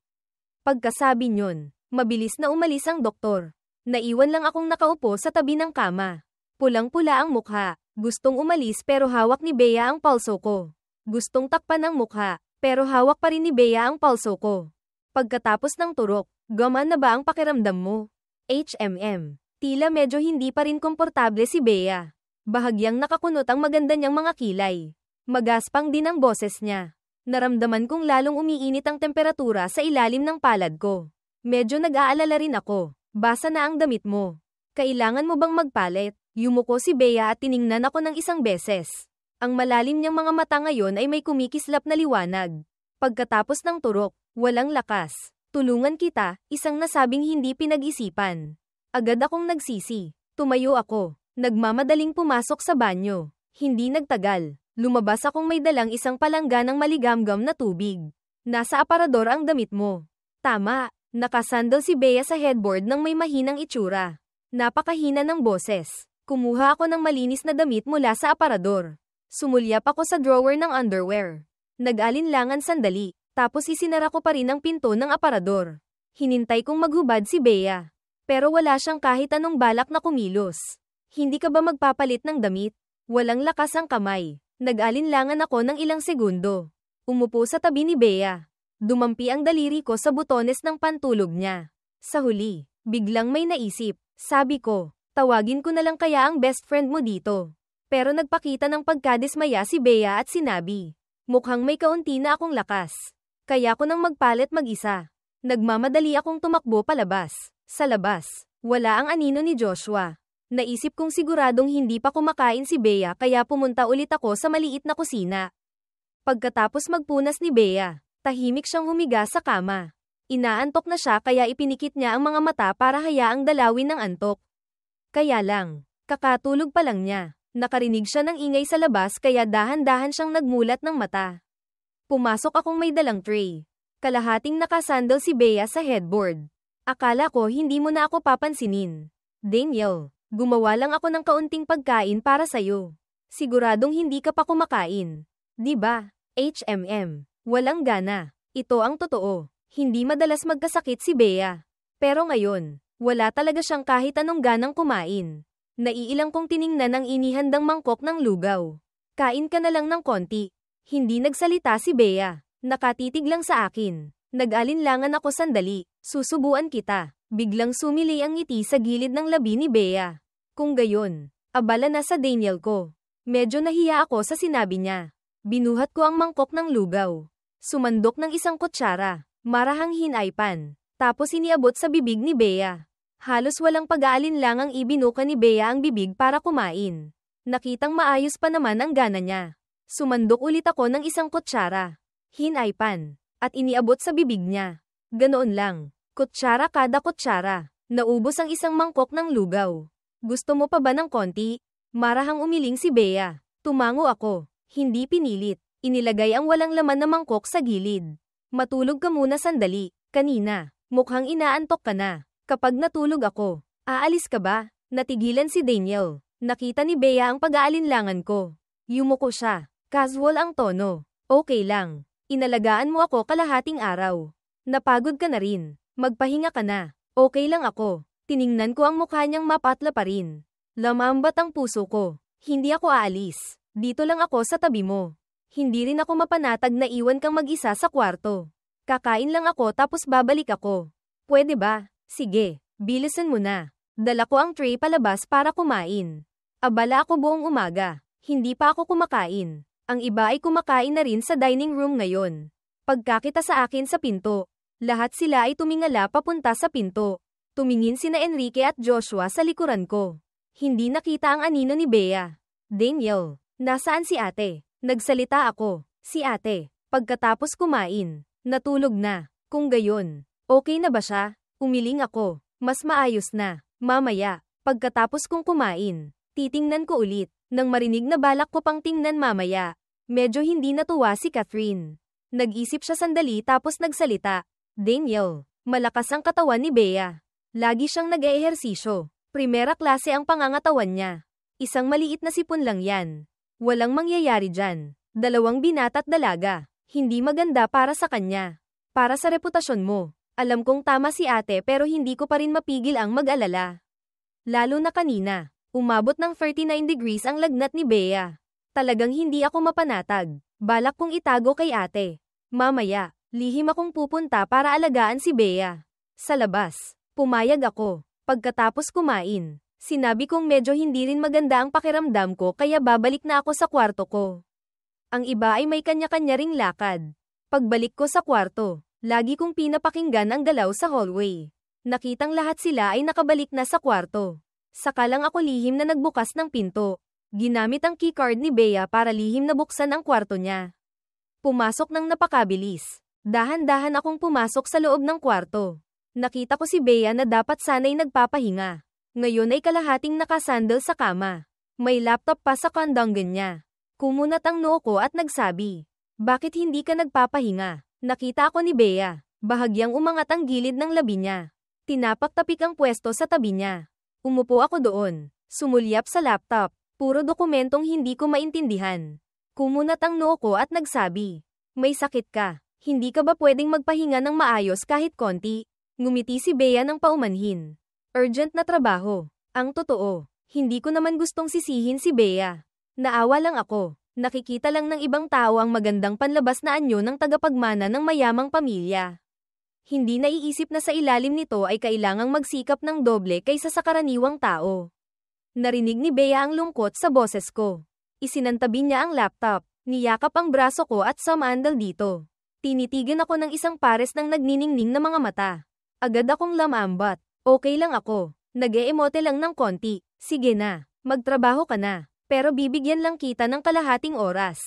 Pagkasabi nyon, mabilis na umalis ang doktor. Naiwan lang akong nakaupo sa tabi ng kama. Pulang-pula ang mukha. Gustong umalis pero hawak ni Bea ang palso ko. Gustong takpan ang mukha, pero hawak pa rin ni Bea ang palso ko. Pagkatapos ng turok, gumana na ba ang pakiramdam mo? Tila medyo hindi pa rin komportable si Bea. Bahagyang nakakunot ang maganda niyang mga kilay. Magaspang din ang boses niya. Naramdaman kong lalong umiinit ang temperatura sa ilalim ng palad ko. Medyo nag-aalala rin ako. Basa na ang damit mo. Kailangan mo bang magpalit? Yumuko si Bea at tiningnan ako ng isang beses. Ang malalim niyang mga mata ngayon ay may kumikislap na liwanag. Pagkatapos ng turok, walang lakas. Tulungan kita, isang nasabing hindi pinag-isipan. Agad akong nagsisi. Tumayo ako. Nagmamadaling pumasok sa banyo. Hindi nagtagal. Lumabas akong may dalang isang palangga ng maligamgam na tubig. Nasa aparador ang damit mo. Tama, nakasandal si Bea sa headboard ng may mahinang itsura. Napakahina ng boses. Kumuha ako ng malinis na damit mula sa aparador. Sumulyap ako sa drawer ng underwear. Nag-alinlangan sandali, tapos isinara ko pa rin ang pinto ng aparador. Hinintay kong maghubad si Bea. Pero wala siyang kahit anong balak na kumilos. Hindi ka ba magpapalit ng damit? Walang lakas ang kamay. Nag-alinlangan ako ng ilang segundo. Umupo sa tabi ni Bea. Dumampi ang daliri ko sa butones ng pantulog niya. Sa huli, biglang may naisip. Sabi ko, tawagin ko na lang kaya ang best friend mo dito. Pero nagpakita ng pagkadismaya si Bea at sinabi, mukhang may kaunti na akong lakas. Kaya ko nang magpalit mag-isa. Nagmamadali akong tumakbo palabas. Sa labas, wala ang anino ni Joshua. Naisip kong siguradong hindi pa kumakain si Bea kaya pumunta ulit ako sa maliit na kusina. Pagkatapos magpunas ni Bea, tahimik siyang humiga sa kama. Inaantok na siya kaya ipinikit niya ang mga mata para hayaang dalawin ng antok. Kaya lang, kakatulog pa lang niya. Nakarinig siya ng ingay sa labas kaya dahan-dahan siyang nagmulat ng mata. Pumasok akong may dalang tray. Kalahating nakasandal si Bea sa headboard. Akala ko hindi mo na ako papansinin. Daniel, gumawa lang ako ng kaunting pagkain para sa'yo. Siguradong hindi ka pa kumakain. Di ba? Walang gana. Ito ang totoo. Hindi madalas magkasakit si Bea. Pero ngayon, wala talaga siyang kahit anong ganang kumain. Naiilang kong tiningnan ang inihandang mangkok ng lugaw. Kain ka na lang ng konti. Hindi nagsalita si Bea. Nakatitig lang sa akin. Nag-alinlangan ako sandali. Susubuan kita. Biglang sumili ang ngiti sa gilid ng labi ni Bea. Kung gayon, abala na sa Daniel ko. Medyo nahiya ako sa sinabi niya. Binuhat ko ang mangkok ng lugaw. Sumandok ng isang kutsara. Marahang hinaypan. Tapos iniabot sa bibig ni Bea. Halos walang pag-aalinlangang ibinuka ni Bea ang bibig para kumain. Nakitang maayos pa naman ang gana niya. Sumandok ulit ako ng isang kutsara. Hinaypan. At iniabot sa bibig niya. Ganoon lang. Kutsara kada kutsara. Naubos ang isang mangkok ng lugaw. Gusto mo pa ba ng konti? Marahang umiling si Bea. Tumango ako. Hindi pinilit. Inilagay ang walang laman na mangkok sa gilid. Matulog ka muna sandali. Kanina, mukhang inaantok ka na. Kapag natulog ako, aalis ka ba? Natigilan si Daniel. Nakita ni Bea ang pag-aalinlangan ko. Yumuko siya. Casual ang tono. Okay lang. Inalagaan mo ako kalahating araw. Napagod ka na rin. Magpahinga ka na. Okay lang ako. Tiningnan ko ang mukha niyang mapatla pa rin. Lamambat ang puso ko. Hindi ako aalis. Dito lang ako sa tabi mo. Hindi rin ako mapanatag na iwan kang mag-isa sa kwarto. Kakain lang ako tapos babalik ako. Pwede ba? Sige, bilisan mo na. Dala ko ang tray palabas para kumain. Abala ako buong umaga. Hindi pa ako kumakain. Ang iba ay kumakain na rin sa dining room ngayon. Pagkakita sa akin sa pinto, lahat sila ay tumingala papunta sa pinto. Tumingin sina Enrique at Joshua sa likuran ko. Hindi nakita ang anino ni Bea. Daniel, nasaan si ate? Nagsalita ako. Si ate. Pagkatapos kumain, natulog na. Kung gayon, okay na ba siya? Umiling ako. Mas maayos na. Mamaya, pagkatapos kong kumain, titingnan ko ulit. Nang marinig na balak ko pang tingnan mamaya, medyo hindi natuwa si Catherine. Nag-isip siya sandali tapos nagsalita. Daniel, malakas ang katawan ni Bea. Lagi siyang nag-eehersisyo. Primera klase ang pangangatawan niya. Isang maliit na sipon lang yan. Walang mangyayari dyan. 2 binata't dalaga. Hindi maganda para sa kanya. Para sa reputasyon mo. Alam kong tama si ate pero hindi ko pa rin mapigil ang mag-alala. Lalo na kanina. Umabot ng 39 degrees ang lagnat ni Bea. Talagang hindi ako mapanatag. Balak kong itago kay ate. Mamaya, lihim akong pupunta para alagaan si Bea. Sa labas, pumayag ako. Pagkatapos kumain, sinabi kong medyo hindi rin maganda ang pakiramdam ko kaya babalik na ako sa kwarto ko. Ang iba ay may kanya-kanya ring lakad. Pagbalik ko sa kwarto, lagi kong pinapakinggan ang galaw sa hallway. Nakitang lahat sila ay nakabalik na sa kwarto. Saka lang ako lihim na nagbukas ng pinto. Ginamit ang keycard ni Bea para lihim na buksan ang kwarto niya. Pumasok ng napakabilis. Dahan-dahan akong pumasok sa loob ng kwarto. Nakita ko si Bea na dapat sana'y nagpapahinga. Ngayon ay kalahating nakasandal sa kama. May laptop pa sa kandanggan niya. Kumunat ang noo ko at nagsabi, "Bakit hindi ka nagpapahinga?" Nakita ako ni Bea. Bahagyang umangat ang gilid ng labi niya. Tinapak-tapik ang pwesto sa tabi niya. Umupo ako doon. Sumulyap sa laptop. Puro dokumentong hindi ko maintindihan. Kumunat ang noo ko at nagsabi, "May sakit ka. Hindi ka ba pwedeng magpahinga ng maayos kahit konti?" Ngumiti si Bea ng paumanhin. Urgent na trabaho. Ang totoo, hindi ko naman gustong sisihin si Bea. Naawa lang ako. Nakikita lang ng ibang tao ang magandang panlabas na anyo ng tagapagmana ng mayamang pamilya. Hindi naiisip na sa ilalim nito ay kailangang magsikap ng doble kaysa sa karaniwang tao. Narinig ni Bea ang lungkot sa boses ko. Isinantabi niya ang laptop. Niyakap ang braso ko at sumandal dito. Tinitigan ako ng isang pares ng nagniningning na mga mata. Agad akong lamambat. Okay lang ako. Nag-e-emote lang ng konti. Sige na. Magtrabaho ka na. Pero bibigyan lang kita ng kalahating oras.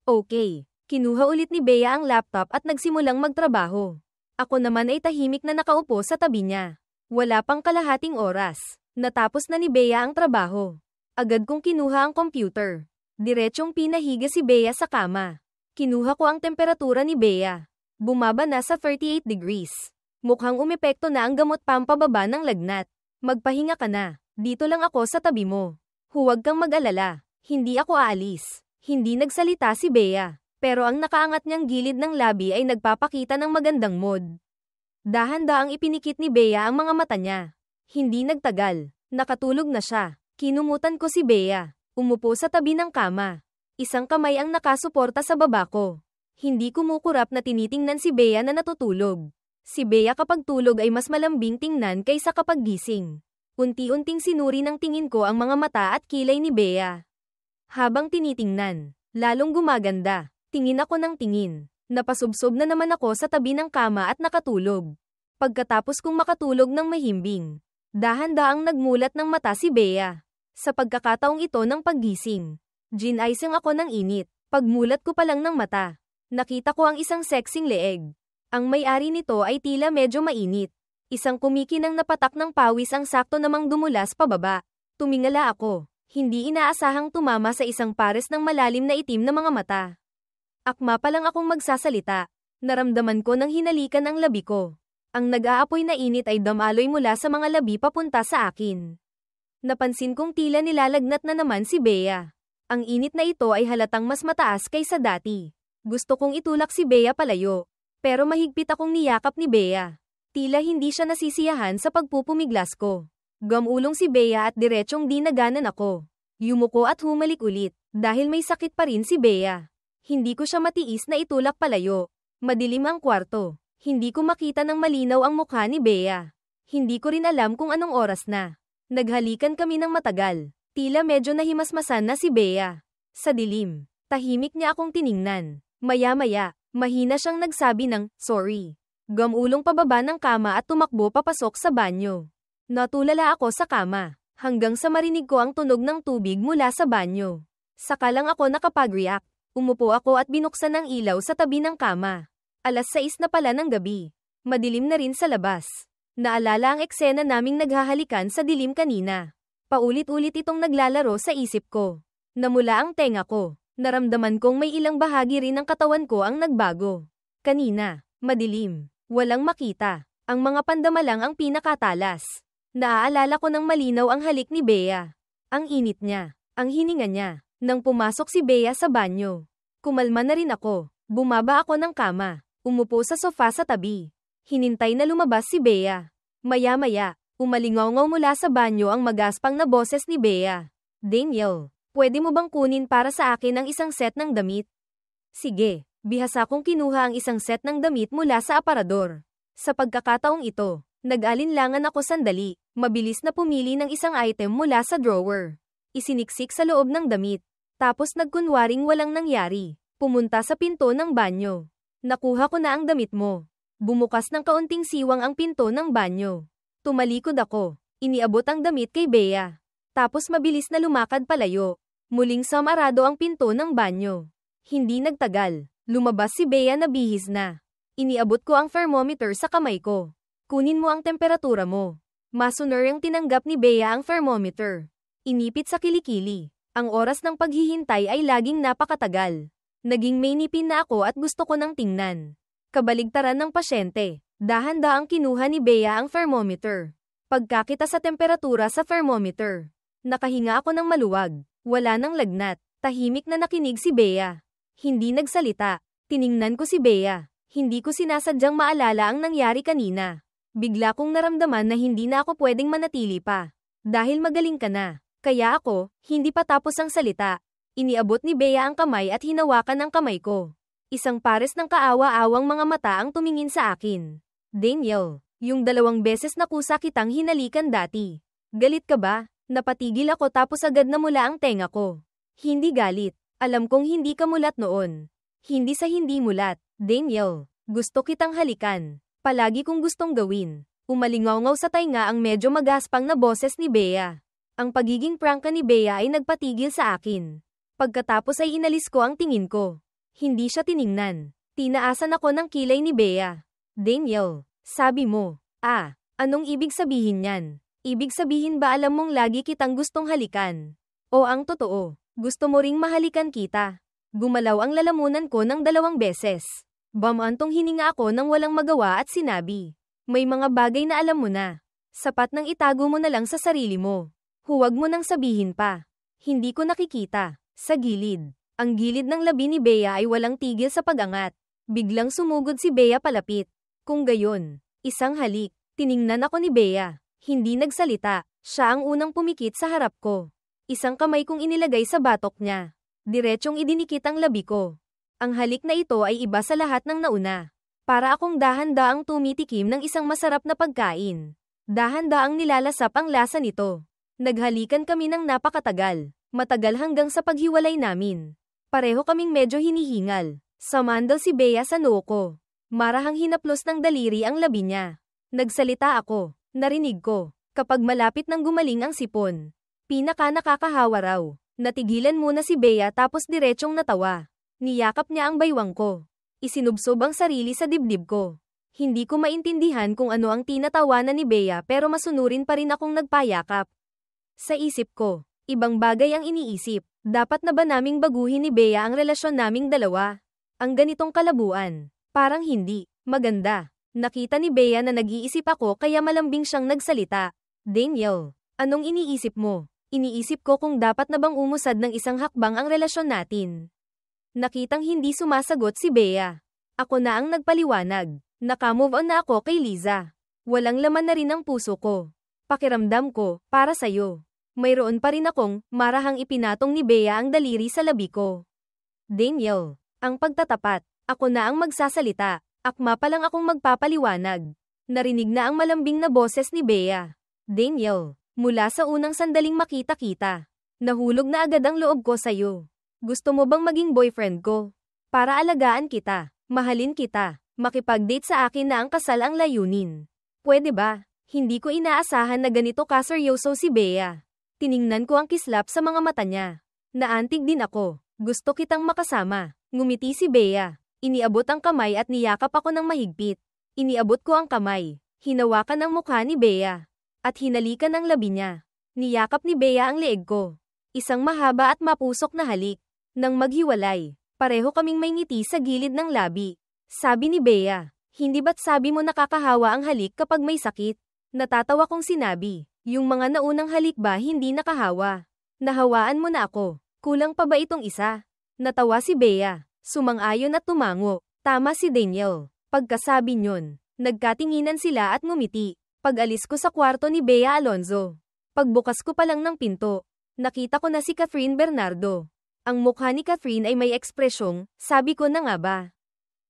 Okay. Kinuha ulit ni Bea ang laptop at nagsimulang magtrabaho. Ako naman ay tahimik na nakaupo sa tabi niya. Wala pang kalahating oras. Natapos na ni Bea ang trabaho. Agad kong kinuha ang computer. Diretsyong pinahiga si Bea sa kama. Kinuha ko ang temperatura ni Bea. Bumaba na sa 38 degrees. Mukhang umepekto na ang gamot pampababa ng lagnat. Magpahinga ka na. Dito lang ako sa tabi mo. Huwag kang mag-alala. Hindi ako aalis. Hindi nagsalita si Bea. Pero ang nakaangat niyang gilid ng labi ay nagpapakita ng magandang mood. Dahan-daang ipinikit ni Bea ang mga mata niya. Hindi nagtagal. Nakatulog na siya. Kinumutan ko si Bea. Umupo sa tabi ng kama. Isang kamay ang nakasuporta sa baba ko. Hindi kumukurap na tinitingnan si Bea na natutulog. Si Bea kapag tulog ay mas malambing tingnan kaysa kapag gising. Unti-unting sinuri ng tingin ko ang mga mata at kilay ni Bea. Habang tinitingnan, lalong gumaganda. Tingin ako ng tingin. Napasubsob na naman ako sa tabi ng kama at nakatulog. Pagkatapos kong makatulog ng mahimbing, dahan-daang nagmulat ng mata si Bea. Sa pagkakataong ito ng paggising, ginaising ako ng init. Pagmulat ko pa lang ng mata, nakita ko ang isang sexing leeg. Ang may-ari nito ay tila medyo mainit. Isang kumikinang napatak ng pawis ang sakto namang dumulas pababa. Tumingala ako. Hindi inaasahang tumama sa isang pares ng malalim na itim na mga mata. Akma pa lang akong magsasalita. Naramdaman ko nang hinalikan ang labi ko. Ang nag-aapoy na init ay damaloy mula sa mga labi papunta sa akin. Napansin kong tila nilalagnat na naman si Bea. Ang init na ito ay halatang mas mataas kaysa dati. Gusto kong itulak si Bea palayo. Pero mahigpit akong niyakap ni Bea. Tila hindi siya nasisiyahan sa pagpupumiglas ko. Gamulong si Bea at diretsong dinaganan ako. Yumuko at humalik ulit, dahil may sakit pa rin si Bea. Hindi ko siya matiis na itulak palayo. Madilim ang kwarto. Hindi ko makita ng malinaw ang mukha ni Bea. Hindi ko rin alam kung anong oras na. Naghalikan kami ng matagal. Tila medyo nahimasmasan na si Bea. Sa dilim, tahimik niya akong tiningnan. Maya-maya, mahina siyang nagsabi ng, sorry. Gamulong pababa ng kama at tumakbo papasok sa banyo. Natulala ako sa kama, hanggang sa marinig ko ang tunog ng tubig mula sa banyo. Saka lang ako nakapag-react. Umupo ako at binuksan ang ilaw sa tabi ng kama. 6:00 na pala ng gabi. Madilim na rin sa labas. Naalala ang eksena naming naghahalikan sa dilim kanina. Paulit-ulit itong naglalaro sa isip ko. Namula ang tenga ko. Naramdaman kong may ilang bahagi rin ng katawan ko ang nagbago. Kanina, madilim. Walang makita. Ang mga pandama lang ang pinakatalas. Naaalala ko ng malinaw ang halik ni Bea. Ang init niya. Ang hininga niya. Nang pumasok si Bea sa banyo, kumalma na rin ako. Bumaba ako ng kama. Umupo sa sofa sa tabi. Hinintay na lumabas si Bea. Maya-maya, umalingaw-ngaw mula sa banyo ang magaspang na boses ni Bea. Daniel, pwede mo bang kunin para sa akin ang isang set ng damit? Sige, bihasa kong kinuha ang isang set ng damit mula sa aparador. Sa pagkakataong ito, nag-alinlangan ako sandali. Mabilis na pumili ng isang item mula sa drawer. Isiniksik sa loob ng damit. Tapos nagkunwaring walang nangyari. Pumunta sa pinto ng banyo. Nakuha ko na ang damit mo. Bumukas ng kaunting siwang ang pinto ng banyo. Tumalikod ako. Iniabot ang damit kay Bea. Tapos mabilis na lumakad palayo. Muling samarado ang pinto ng banyo. Hindi nagtagal. Lumabas si Bea na bihis na. Iniabot ko ang thermometer sa kamay ko. Kunin mo ang temperatura mo. Masuner ang tinanggap ni Bea ang thermometer. Inipit sa kilikili. Ang oras ng paghihintay ay laging napakatagal. Naging may nipin na ako at gusto ko nang tingnan. Kabaligtaran ng pasyente. Dahan-daang kinuha ni Bea ang thermometer. Pagkakita sa temperatura sa thermometer, nakahinga ako ng maluwag. Wala nang lagnat. Tahimik na nakinig si Bea. Hindi nagsalita. Tiningnan ko si Bea. Hindi ko sinasadyang maalala ang nangyari kanina. Bigla kong naramdaman na hindi na ako pwedeng manatili pa. Dahil magaling ka na. Kaya ako, hindi pa tapos ang salita. Iniabot ni Bea ang kamay at hinawakan ang kamay ko. Isang pares ng kaawa-awang mga mata ang tumingin sa akin. Daniel, yung 2 beses na kusa kitang hinalikan dati. Galit ka ba? Napatigil ako tapos agad namula ang tenga ko. Hindi galit. Alam kong hindi ka mulat noon. Hindi sa hindi mulat. Daniel, gusto kitang halikan. Palagi kong gustong gawin. Umalingaw-ngaw sa tainga ang medyo magaspang na boses ni Bea. Ang pagiging prangka ni Bea ay nagpatigil sa akin. Pagkatapos ay inalis ko ang tingin ko. Hindi siya tiningnan. Tinaasan ako ng kilay ni Bea. Daniel, sabi mo. Anong ibig sabihin niyan? Ibig sabihin ba alam mong lagi kitang gustong halikan? O ang totoo, gusto mo ring mahalikan kita? Gumalaw ang lalamunan ko ng 2 beses. Bamantong hininga ako nang walang magawa at sinabi. May mga bagay na alam mo na. Sapat nang itago mo na lang sa sarili mo. Huwag mo nang sabihin pa. Hindi ko nakikita. Sa gilid. Ang gilid ng labi ni Bea ay walang tigil sa pag-angat. Biglang sumugod si Bea palapit. Kung gayon, Isang halik. Tiningnan ako ni Bea. Hindi nagsalita. Siya ang unang pumikit sa harap ko. Isang kamay kong inilagay sa batok niya. Diretsyong idinikit ang labi ko. Ang halik na ito ay iba sa lahat ng nauna. Para akong dahan-daang tumitikim ng isang masarap na pagkain. Dahan-daang nilalasap ang lasa nito. Naghalikan kami ng napakatagal. Matagal hanggang sa paghiwalay namin. Pareho kaming medyo hinihingal. Sumandal si Bea sa noo ko. Marahang hinaplos ng daliri ang labi niya. Nagsalita ako. Narinig ko. Kapag malapit nang gumaling ang sipon. Pinaka nakakahawa raw. Natigilan muna si Bea tapos diretsyong natawa. Niyakap niya ang baywang ko. Isinubsob ang sarili sa dibdib ko. Hindi ko maintindihan kung ano ang tinatawanan ni Bea pero masunurin pa rin akong nagpayakap. Sa isip ko, ibang bagay ang iniisip. Dapat na ba naming baguhin ni Bea ang relasyon naming dalawa? Ang ganitong kalabuan. Parang hindi. Maganda. Nakita ni Bea na nag-iisip ako kaya malambing siyang nagsalita. Daniel, anong iniisip mo? Iniisip ko kung dapat na bang umusad ng isang hakbang ang relasyon natin. Nakitang hindi sumasagot si Bea. Ako na ang nagpaliwanag. Naka-move on na ako kay Liza. Walang laman na rin ang puso ko. Pakiramdam ko, para sa'yo. Mayroon pa rin akong, marahang ipinatong ni Bea ang daliri sa labi ko. Daniel, ang pagtatapat. Ako na ang magsasalita. Akma pa lang akong magpapaliwanag. Narinig na ang malambing na boses ni Bea. Daniel, mula sa unang sandaling makita-kita. Nahulog na agad ang loob ko sa'yo. Gusto mo bang maging boyfriend ko? Para alagaan kita, mahalin kita, makipag-date sa akin na ang kasal ang layunin. Pwede ba? Hindi ko inaasahan na ganito kaseryoso si Bea. Tiningnan ko ang kislap sa mga mata niya. Naantig din ako. Gusto kitang makasama. Ngumiti si Bea. Iniabot ang kamay at niyakap ako ng mahigpit. Iniabot ko ang kamay. Hinawakan ang mukha ni Bea. At hinalikan ang labi niya. Niyakap ni Bea ang leeg ko. Isang mahaba at mapusok na halik. Nang maghiwalay, pareho kaming may ngiti sa gilid ng labi. Sabi ni Bea, hindi ba't sabi mo nakakahawa ang halik kapag may sakit? Natatawa kong sinabi. Yung mga naunang halik ba hindi nakahawa? Nahawaan mo na ako. Kulang pa ba itong isa? Natawa si Bea. Sumang-ayon at tumango. Tama si Daniel. Pagkasabi nyon, nagkatinginan sila at ngumiti. Pag-alis ko sa kwarto ni Bea Alonzo. Pagbukas ko pa lang ng pinto, nakita ko na si Catherine Bernardo. Ang mukha ni Catherine ay may ekspresyong, sabi ko na nga ba.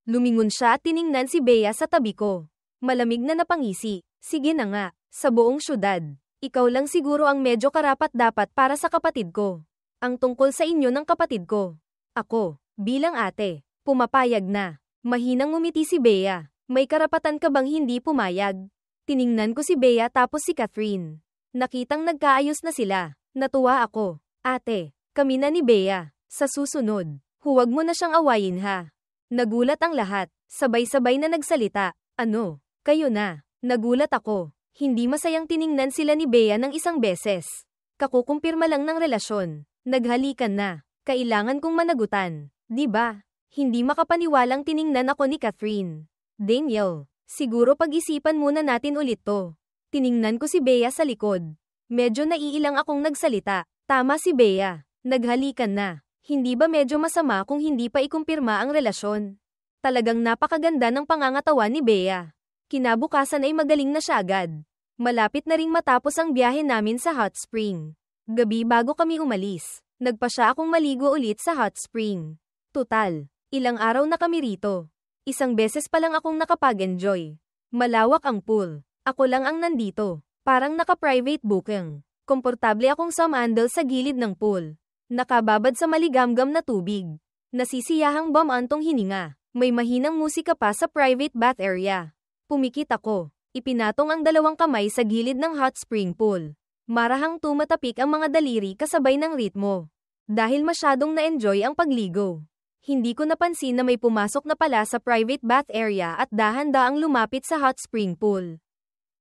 Lumingon siya at tiningnan si Bea sa tabi ko. Malamig na napangisi. Sige na nga, sa buong syudad. Ikaw lang siguro ang medyo karapat-dapat para sa kapatid ko. Ang tungkol sa inyo ng kapatid ko. Ako, bilang ate, pumapayag na. Mahinang ngumiti si Bea. May karapatan ka bang hindi pumayag? Tiningnan ko si Bea tapos si Catherine. Nakitang nagkaayos na sila. Natuwa ako. Ate, kami na ni Bea. Sa susunod, huwag mo na siyang awayin ha. Nagulat ang lahat. Sabay-sabay na nagsalita. Ano? Kayo na. Nagulat ako. Hindi masayang tiningnan sila ni Bea ng isang beses. Kakukumpirma lang ng relasyon. Naghalikan na. Kailangan kong managutan. Di ba? Hindi makapaniwalang tiningnan ako ni Catherine. Daniel, siguro pag-isipan muna natin ulit to. Tiningnan ko si Bea sa likod. Medyo naiilang akong nagsalita. Tama si Bea. Naghalikan na. Hindi ba medyo masama kung hindi pa ikumpirma ang relasyon? Talagang napakaganda ng pangangatawan ni Bea. Kinabukasan ay magaling na siya agad. Malapit na ring matapos ang biyahe namin sa hot spring. Gabi bago kami umalis, nagpa siya akong maligo ulit sa hot spring. Tutal, ilang araw na kami rito. Isang beses pa lang akong nakapag-enjoy. Malawak ang pool. Ako lang ang nandito. Parang naka-private booking. Komportable akong sumandal sa gilid ng pool. Nakababad sa maligamgam na tubig. Nasisiyahang bumantong hininga. May mahinang musika pa sa private bath area. Pumikit ako. Ipinatong ang dalawang kamay sa gilid ng hot spring pool. Marahang tumatapik ang mga daliri kasabay ng ritmo. Dahil masyadong na-enjoy ang pagligo. Hindi ko napansin na may pumasok na pala sa private bath area at dahan-daang lumapit sa hot spring pool.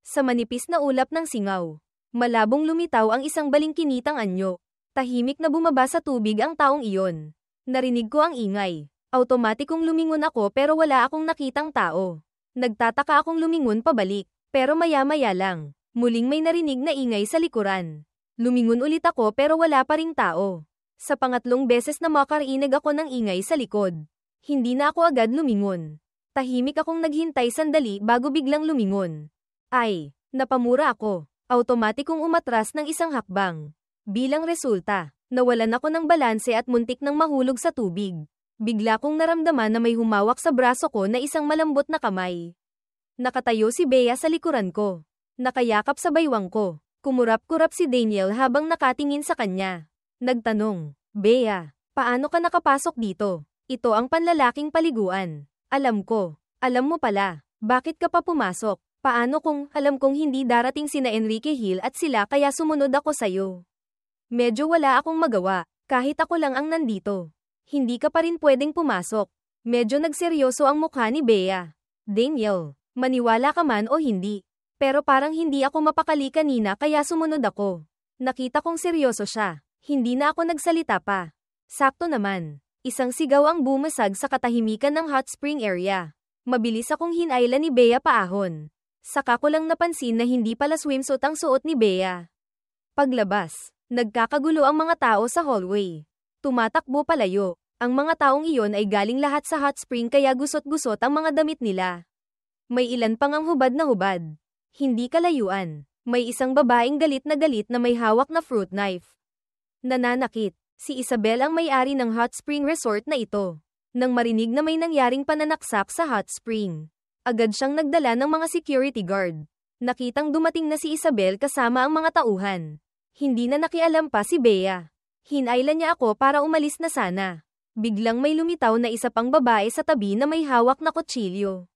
Sa manipis na ulap ng singaw, malabong lumitaw ang isang balingkinitang anyo. Tahimik na bumaba sa tubig ang taong iyon. Narinig ko ang ingay. Automatikong lumingon ako pero wala akong nakitang tao. Nagtataka akong lumingon pabalik, pero maya-maya lang, muling may narinig na ingay sa likuran. Lumingon ulit ako pero wala pa ring tao. Sa pangatlong beses na makarinig ako ng ingay sa likod. Hindi na ako agad lumingon. Tahimik akong naghintay sandali bago biglang lumingon. Ay, napamura ako. Automatikong umatras ng isang hakbang. Bilang resulta, nawalan ako ng balanse at muntik nang mahulog sa tubig. Bigla kong naramdaman na may humawak sa braso ko na isang malambot na kamay. Nakatayo si Bea sa likuran ko. Nakayakap sa baywang ko. Kumurap-kurap si Daniel habang nakatingin sa kanya. Nagtanong, Bea, paano ka nakapasok dito? Ito ang panlalaking paliguan. Alam ko. Alam mo pala. Bakit ka pa pumasok? Paano kung alam kong hindi darating sina Enrique Hill at sila kaya sumunod ako sa'yo? Medyo wala akong magawa, kahit ako lang ang nandito. Hindi ka pa rin pwedeng pumasok. Medyo nagseryoso ang mukha ni Bea. Daniel, maniwala ka man o hindi. Pero parang hindi ako mapakali kanina kaya sumunod ako. Nakita kong seryoso siya. Hindi na ako nagsalita pa. Sakto naman. Isang sigaw ang bumasag sa katahimikan ng hot spring area. Mabilis akong hinailan ni Bea paahon. Saka ko lang napansin na hindi pala swimsuit ang suot ni Bea. Paglabas, nagkakagulo ang mga tao sa hallway. Tumatakbo palayo. Ang mga taong iyon ay galing lahat sa hot spring kaya gusot-gusot ang mga damit nila. May ilan pang ang hubad na hubad. Hindi kalayuan. May isang babaeng galit na may hawak na fruit knife. Nananakit. Si Isabel ang may-ari ng hot spring resort na ito. Nang marinig na may nangyaring pananaksak sa hot spring, agad siyang nagdala ng mga security guard. Nakitang dumating na si Isabel kasama ang mga tauhan. Hindi na nakialam pa si Bea. Hinailan niya ako para umalis na sana. Biglang may lumitaw na isa pang babae sa tabi na may hawak na kutsilyo.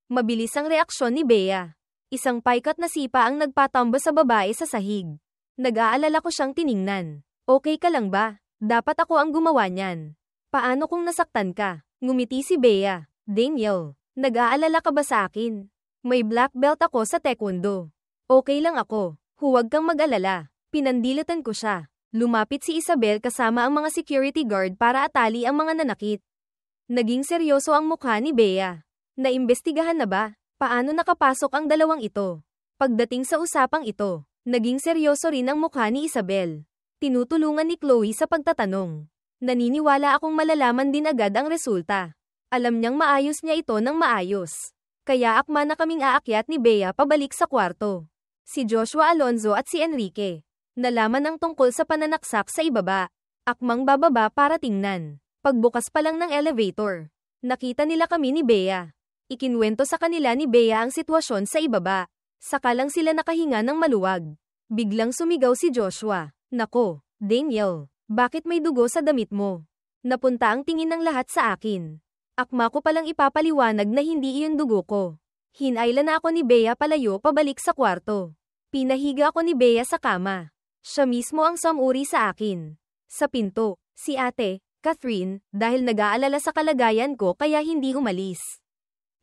Mabilis ang reaksyon ni Bea. Isang paikat na sipa ang nagpatambo sa babae sa sahig. Nag-aalala ko siyang tiningnan. Okay ka lang ba? Dapat ako ang gumawa niyan. Paano kung nasaktan ka? Ngumiti si Bea. Daniel, nag-aalala ka ba sa akin? May black belt ako sa taekwondo. Okay lang ako. Huwag kang mag-alala. Pinandilitan ko siya. Lumapit si Isabel kasama ang mga security guard para atali ang mga nanakit. Naging seryoso ang mukha ni Bea. Naimbestigahan na ba? Paano nakapasok ang dalawang ito? Pagdating sa usapang ito, naging seryoso rin ang mukha ni Isabel. Tinutulungan ni Chloe sa pagtatanong. Naniniwala akong malalaman din agad ang resulta. Alam niyang maayos niya ito ng maayos. Kaya akma na kaming aakyat ni Bea pabalik sa kwarto. Si Joshua Alonzo at si Enrique. Nalaman ang tungkol sa pananaksak sa ibaba. Akmang bababa para tingnan. Pagbukas pa lang ng elevator, nakita nila kami ni Bea. Ikinwento sa kanila ni Bea ang sitwasyon sa ibaba. Saka lang sila nakahinga ng maluwag. Biglang sumigaw si Joshua. Nako, Daniel, bakit may dugo sa damit mo? Napunta ang tingin ng lahat sa akin. Akma ko palang ipapaliwanag na hindi iyon dugo ko. Hinailan na ako ni Bea palayo pabalik sa kwarto. Pinahiga ako ni Bea sa kama. Siya mismo ang sumuri sa akin. Sa pinto, si ate, Catherine, dahil nag-aalala sa kalagayan ko kaya hindi umalis.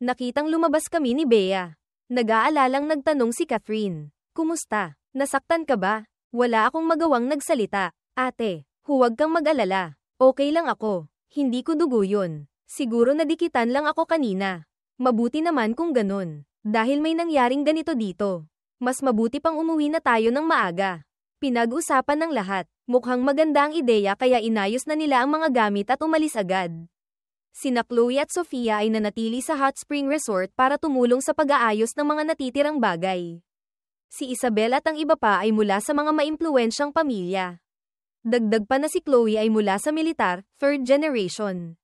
Nakitang lumabas kami ni Bea. Nag-aalalang nagtanong si Catherine. Kumusta? Nasaktan ka ba? Wala akong magawang nagsalita. Ate, huwag kang mag-alala. Okay lang ako. Hindi ko dugo yun. Siguro nadikitan lang ako kanina. Mabuti naman kung ganun. Dahil may nangyaring ganito dito. Mas mabuti pang umuwi na tayo ng maaga. Pinag-usapan ng lahat. Mukhang maganda ang ideya kaya inayos na nila ang mga gamit at umalis agad. Sina Chloe at Sofia ay nanatili sa Hot Spring Resort para tumulong sa pag-aayos ng mga natitirang bagay. Si Isabel at ang iba pa ay mula sa mga maimpluwensyang pamilya. Dagdag pa na si Chloe ay mula sa militar, third generation.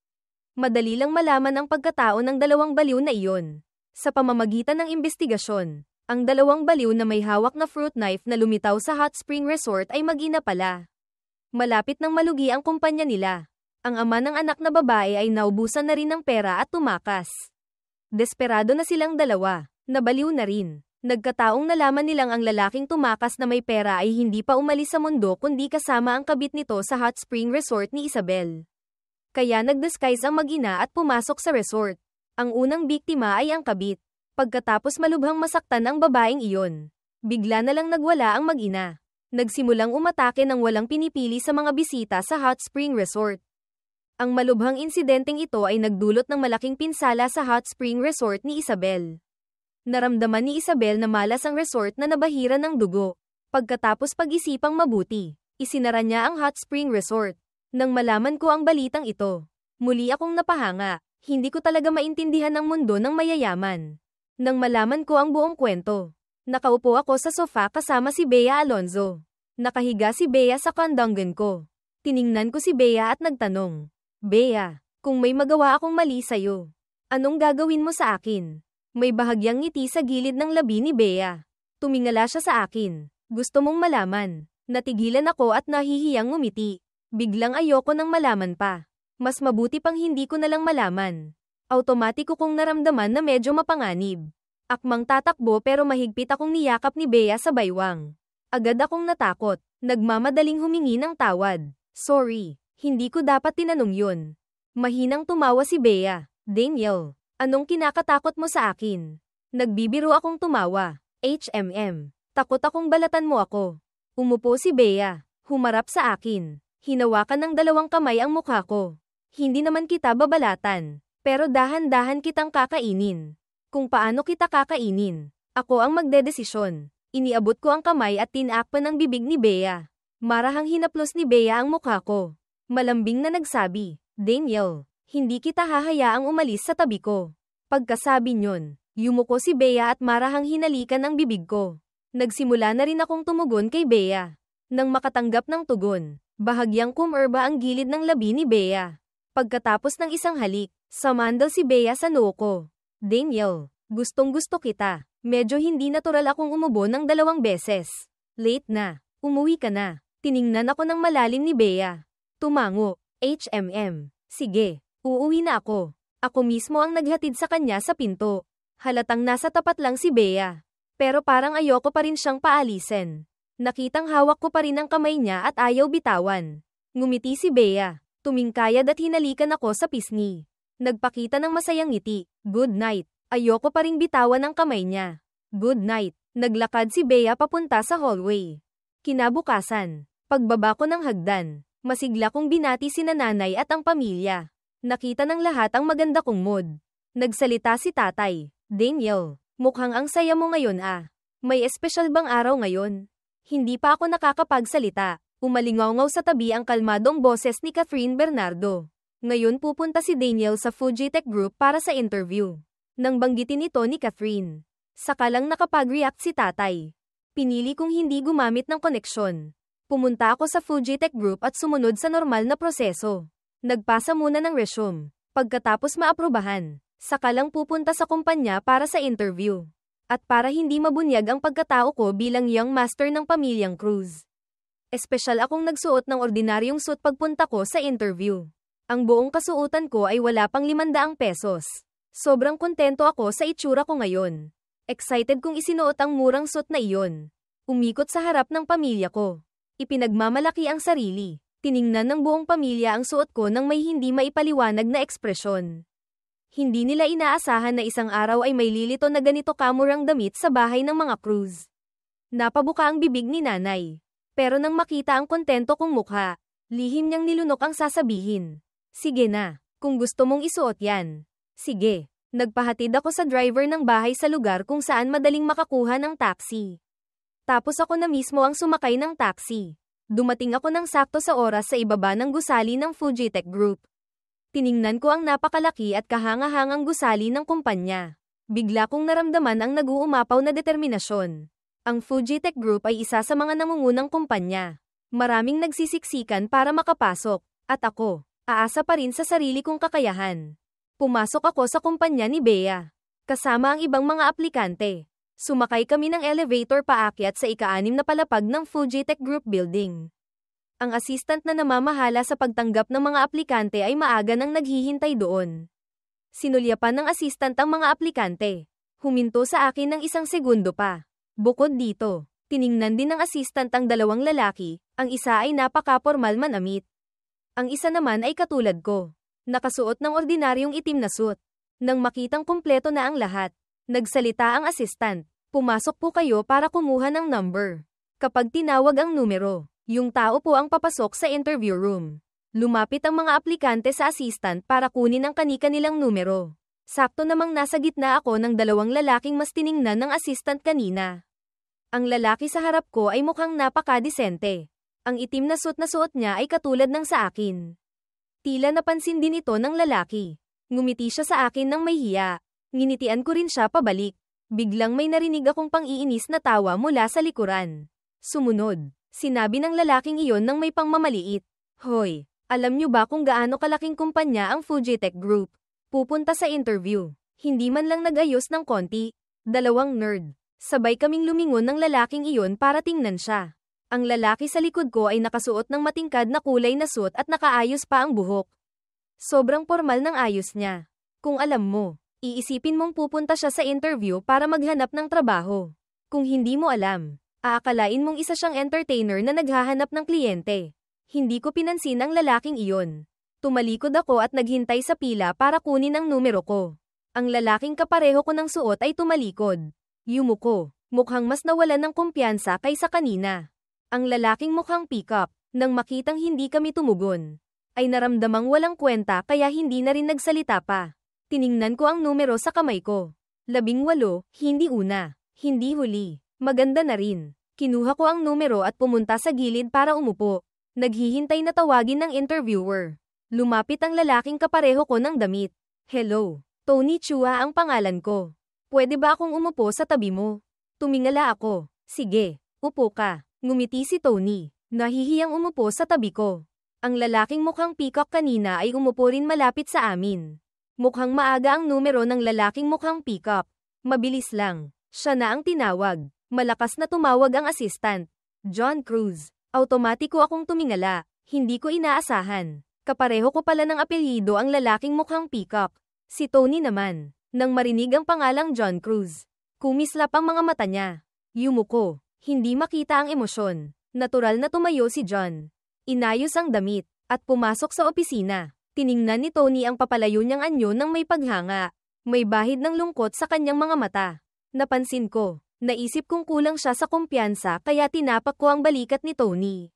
Madali lang malaman ang pagkatao ng dalawang baliw na iyon. Sa pamamagitan ng imbestigasyon, ang dalawang baliw na may hawak na fruit knife na lumitaw sa Hot Spring Resort ay mag-ina pala. Malapit nang malugi ang kumpanya nila. Ang ama ng anak na babae ay naubusan na rin ng pera at tumakas. Desperado na silang dalawa, nabaliw na rin. Nagkataong nalaman nilang ang lalaking tumakas na may pera ay hindi pa umalis sa mundo kundi kasama ang kabit nito sa Hot Spring Resort ni Isabel. Kaya nag-disguise ang mag-ina at pumasok sa resort. Ang unang biktima ay ang kabit. Pagkatapos malubhang masaktan ang babaeng iyon, bigla na lang nagwala ang mag-ina. Nagsimulang umatake ng walang pinipili sa mga bisita sa Hot Spring Resort. Ang malubhang insidenteng ito ay nagdulot ng malaking pinsala sa Hot Spring Resort ni Isabel. Naramdaman ni Isabel na malas ang resort na nabahiran ng dugo. Pagkatapos pag-isipang mabuti, isinara niya ang Hot Spring Resort. Nang malaman ko ang balitang ito, muli akong napahanga. Hindi ko talaga maintindihan ang mundo ng mayayaman. Nang malaman ko ang buong kwento, nakaupo ako sa sofa kasama si Bea Alonzo. Nakahiga si Bea sa kandanggan ko. Tiningnan ko si Bea at nagtanong, Bea, kung may magawa akong mali sa'yo, anong gagawin mo sa akin? May bahagyang ngiti sa gilid ng labi ni Bea. Tumingala siya sa akin. Gusto mong malaman. Natigilan ako at nahihiyang ngumiti. Biglang ayoko nang malaman pa. Mas mabuti pang hindi ko nalang malaman. Automatiko kong naramdaman na medyo mapanganib. Akmang tatakbo pero mahigpit akong niyakap ni Bea sa baywang. Agad akong natakot. Nagmamadaling humingi ng tawad. Sorry, hindi ko dapat tinanong yun. Mahinang tumawa si Bea. Daniel, anong kinakatakot mo sa akin? Nagbibiro akong tumawa. Takot akong balatan mo ako. Umupo si Bea. Humarap sa akin. Hinawakan ng 2 kamay ang mukha ko. Hindi naman kita babalatan. Pero dahan-dahan kitang kakainin. Kung paano kita kakainin, ako ang magdedesisyon. Iniabot ko ang kamay at tinakpan ang bibig ni Bea. Marahang hinaplos ni Bea ang mukha ko. Malambing na nagsabi, Daniel, hindi kita hahayaang umalis sa tabi ko. Pagkasabi nyon, yumuko si Bea at marahang hinalikan ang bibig ko. Nagsimula na rin akong tumugon kay Bea. Nang makatanggap ng tugon, bahagyang kumerba ang gilid ng labi ni Bea. Pagkatapos ng isang halik, samandal si Bea sa noo ko. Daniel, gustong-gusto kita. Medyo hindi natural akong umubo ng 2 beses. Late na. Umuwi ka na. Tiningnan ako ng malalim ni Bea. Tumango. Sige, uuwi na ako. Ako mismo ang naghatid sa kanya sa pinto. Halatang nasa tapat lang si Bea. Pero parang ayoko pa rin siyang paalisin. Nakitang hawak ko pa rin ang kamay niya at ayaw bitawan. Ngumiti si Bea. Tumingkayad at hinalikan ako sa pisngi. Nagpakita ng masayang ngiti. Good night. Ayoko pa ring bitawan ang kamay niya. Good night. Naglakad si Bea papunta sa hallway. Kinabukasan, pagbaba ko ng hagdan, masigla kong binati sina nanay at ang pamilya. Nakita ng lahat ang maganda kong mood. Nagsalita si tatay. Daniel, mukhang ang saya mo ngayon ah. May espesyal bang araw ngayon? Hindi pa ako nakakapagsalita. Umalingaw sa tabi ang kalmadong boses ni Catherine Bernardo. Ngayon pupunta si Daniel sa Fujitech Group para sa interview. Nang banggitin ito ni Catherine, saka lang nakapag-react si tatay. Pinili kong hindi gumamit ng koneksyon. Pumunta ako sa Fujitech Group at sumunod sa normal na proseso. Nagpasa muna ng resume. Pagkatapos maaprubahan, saka lang pupunta sa kumpanya para sa interview. At para hindi mabunyag ang pagkatao ko bilang young master ng pamilyang Cruz. Espesyal akong nagsuot ng ordinaryong suit pagpunta ko sa interview. Ang buong kasuotan ko ay wala pang 500 pesos. Sobrang kontento ako sa itsura ko ngayon. Excited kong isinuot ang murang suit na iyon. Umikot sa harap ng pamilya ko. Ipinagmamalaki ang sarili. Tiningnan ng buong pamilya ang suot ko nang may hindi maipaliwanag na ekspresyon. Hindi nila inaasahan na isang araw ay may lilito na ganito kamurang damit sa bahay ng mga Cruz. Napabuka ang bibig ni nanay. Pero nang makita ang kontento kong mukha, lihim niyang nilunok ang sasabihin. Sige na, kung gusto mong isuot yan. Sige. Nagpahatid ako sa driver ng bahay sa lugar kung saan madaling makakuha ng taxi. Tapos ako na mismo ang sumakay ng taxi. Dumating ako ng sakto sa oras sa ibaba ng gusali ng Fujitech Group. Tiningnan ko ang napakalaki at kahanga-hangang gusali ng kumpanya. Bigla kong naramdaman ang nag-uumapaw na determinasyon. Ang Fujitech Group ay isa sa mga nangungunang kumpanya. Maraming nagsisiksikan para makapasok, at ako, aasa pa rin sa sarili kong kakayahan. Pumasok ako sa kumpanya ni Bea. Kasama ang ibang mga aplikante. Sumakay kami ng elevator paakyat sa ika-6 na palapag ng Fujitech Group Building. Ang assistant na namamahala sa pagtanggap ng mga aplikante ay maaga nang naghihintay doon. Sinulyapan ng assistant ang mga aplikante. Huminto sa akin ng 1 segundo pa. Bukod dito, tiningnan din ng assistant ang 2 lalaki, ang isa ay napaka-formal manamit. Ang isa naman ay katulad ko. Nakasuot ng ordinaryong itim na suit. Nang makitang kumpleto na ang lahat, nagsalita ang assistant. Pumasok po kayo para kumuha ng number. Kapag tinawag ang numero, yung tao po ang papasok sa interview room. Lumapit ang mga aplikante sa assistant para kunin ang kani-kanilang numero. Sakto namang nasa gitna ako ng 2 lalaking mas tiningnan ng assistant kanina. Ang lalaki sa harap ko ay mukhang napakadesente. Ang itim na suit na suot niya ay katulad ng sa akin. Tila napansin din ito ng lalaki. Ngumiti siya sa akin ng may hiya. Nginitian ko rin siya pabalik. Biglang may narinig akong pang-iinis na tawa mula sa likuran. Sumunod, sinabi ng lalaking iyon ng may pangmamaliit. Hoy, alam niyo ba kung gaano kalaking kumpanya ang Fujitech Group? Pupunta sa interview. Hindi man lang nag-ayos ng konti. Dalawang nerd. Sabay kaming lumingon ng lalaking iyon para tingnan siya. Ang lalaki sa likod ko ay nakasuot ng matingkad na kulay na suit at nakaayos pa ang buhok. Sobrang formal ng ayos niya. Kung alam mo, iisipin mong pupunta siya sa interview para maghanap ng trabaho. Kung hindi mo alam, aakalain mong isa siyang entertainer na naghahanap ng kliyente. Hindi ko pinansin ang lalaking iyon. Tumalikod ako at naghintay sa pila para kunin ang numero ko. Ang lalaking kapareho ko ng suot ay tumalikod. Yumuko, mukhang mas nawalan ng kumpiyansa kaysa kanina. Ang lalaking mukhang pick-up, nang makitang hindi kami tumugon, ay naramdamang walang kwenta kaya hindi na rin nagsalita pa. Tiningnan ko ang numero sa kamay ko. 18, hindi una, hindi huli, maganda na rin. Kinuha ko ang numero at pumunta sa gilid para umupo. Naghihintay na tawagin ng interviewer. Lumapit ang lalaking kapareho ko ng damit. Hello, Tony Chua ang pangalan ko. Pwede ba akong umupo sa tabi mo? Tumingala ako. Sige, upo ka. Ngumiti si Tony. Nahihiyang umupo sa tabi ko. Ang lalaking mukhang peacock kanina ay umupo rin malapit sa amin. Mukhang maaga ang numero ng lalaking mukhang peacock. Mabilis lang. Siya na ang tinawag. Malakas na tumawag ang assistant. John Cruz. Automatiko akong tumingala. Hindi ko inaasahan. Kapareho ko pala ng apelyido ang lalaking mukhang peacock. Si Tony naman. Nang marinig ang pangalang John Cruz, kumislap ang mga mata niya. Yumuko. Hindi makita ang emosyon. Natural na tumayo si John. Inayos ang damit, at pumasok sa opisina. Tiningnan ni Tony ang papalayo niyang anyo ng may paghanga. May bahid ng lungkot sa kanyang mga mata. Napansin ko. Naisip kong kulang siya sa kumpiyansa kaya tinapak ko ang balikat ni Tony.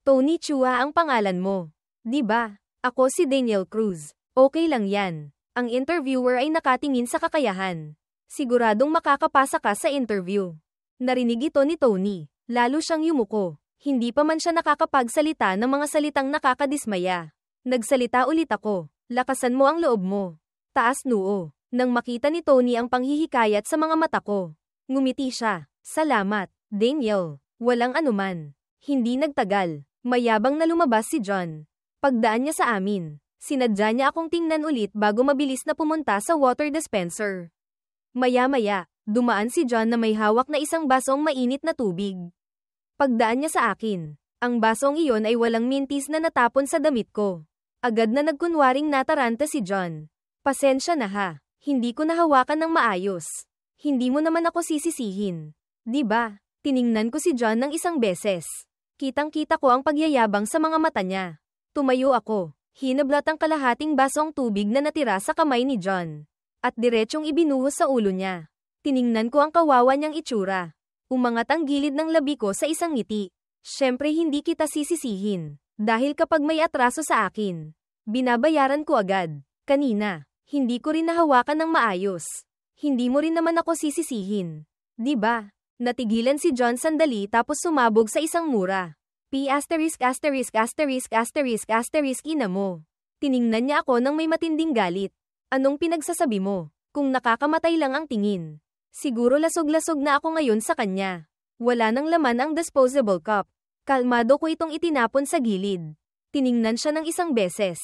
Tony Chua ang pangalan mo. Di ba? Ako si Daniel Cruz. Okay lang yan. Ang interviewer ay nakatingin sa kakayahan. Siguradong makakapasa ka sa interview. Narinig ito ni Tony. Lalo siyang yumuko. Hindi pa man siya nakakapagsalita ng mga salitang nakakadismaya. Nagsalita ulit ako. Lakasan mo ang loob mo. Taas noo. Nang makita ni Tony ang panghihikayat sa mga mata ko. Ngumiti siya. Salamat, Daniel. Walang anuman. Hindi nagtagal. Mayabang na lumabas si John. Pagdaan niya sa amin, sinadya niya akong tingnan ulit bago mabilis na pumunta sa water dispenser. Maya-maya, dumaan si John na may hawak na isang basong mainit na tubig. Pagdaan niya sa akin, ang basong iyon ay walang mintis na natapon sa damit ko. Agad na nagkunwaring nataranta si John. Pasensya na ha, hindi ko nahawakan ng maayos. Hindi mo naman ako sisisihin. Di ba? Tiningnan ko si John ng isang beses. Kitang-kita ko ang pagyayabang sa mga mata niya. Tumayo ako. Hinablat ang kalahating basong tubig na natira sa kamay ni John. At diretsyong ibinuhos sa ulo niya. Tiningnan ko ang kawawa niyang itsura. Umangat ang gilid ng labi ko sa isang ngiti. Siyempre hindi kita sisisihin. Dahil kapag may atraso sa akin, binabayaran ko agad. Kanina, hindi ko rin nahawakan ng maayos. Hindi mo rin naman ako sisisihin. Di ba? Natigilan si John sandali tapos sumabog sa isang mura. Ina mo. Tiningnan niya ako ng may matinding galit. Anong pinagsasabi mo? Kung nakakamatay lang ang tingin. Siguro lasog-lasog na ako ngayon sa kanya. Wala nang laman ang disposable cup. Kalmado ko itong itinapon sa gilid. Tiningnan siya ng isang beses.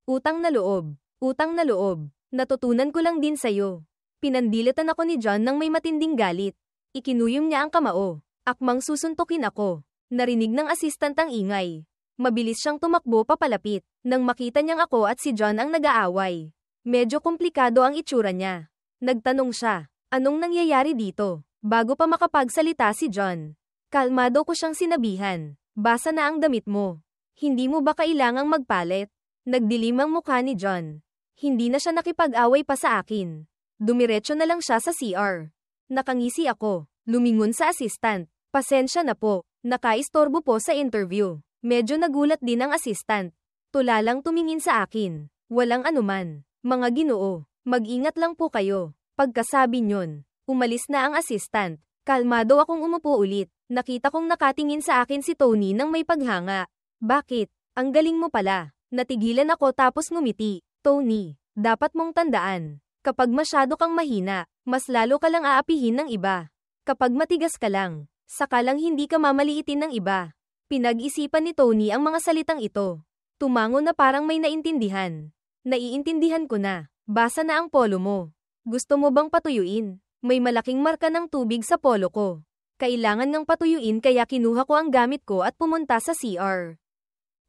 Utang na loob. Utang na loob. Natutunan ko lang din sa'yo. Pinandilatan ako ni John ng may matinding galit. Ikinuyom niya ang kamao. Akmang susuntukin ako. Narinig ng assistant ang ingay. Mabilis siyang tumakbo papalapit. Nang makita niyang ako at si John ang nag-aaway. Medyo komplikado ang itsura niya. Nagtanong siya. Anong nangyayari dito? Bago pa makapagsalita si John. Kalmado ko siyang sinabihan. Basa na ang damit mo. Hindi mo ba kailangang magpalit? Nagdilim ang mukha ni John. Hindi na siya nakipag-away pa sa akin. Dumiretso na lang siya sa CR. Nakangisi ako. Lumingon sa assistant. Pasensya na po. Nakaistorbo po sa interview. Medyo nagulat din ang assistant. Tulalang tumingin sa akin. Walang anuman. Mga Ginoo, mag-ingat lang po kayo. Pagkasabi nyon, umalis na ang assistant. Kalmado akong umupo ulit. Nakita kong nakatingin sa akin si Tony nang may paghanga. Bakit? Ang galing mo pala. Natigilan ako tapos ngumiti. Tony, Dapat mong tandaan, kapag masyado kang mahina, mas lalo ka lang aapihin ng iba. Kapag matigas ka lang, saka lang hindi ka mamaliitin ng iba. Pinag-isipan ni Tony ang mga salitang ito. Tumango na parang may naintindihan. Naiintindihan ko na. Basa na ang polo mo. Gusto mo bang patuyuin? May malaking marka ng tubig sa polo ko. Kailangan ngang patuyuin kaya kinuha ko ang gamit ko at pumunta sa CR.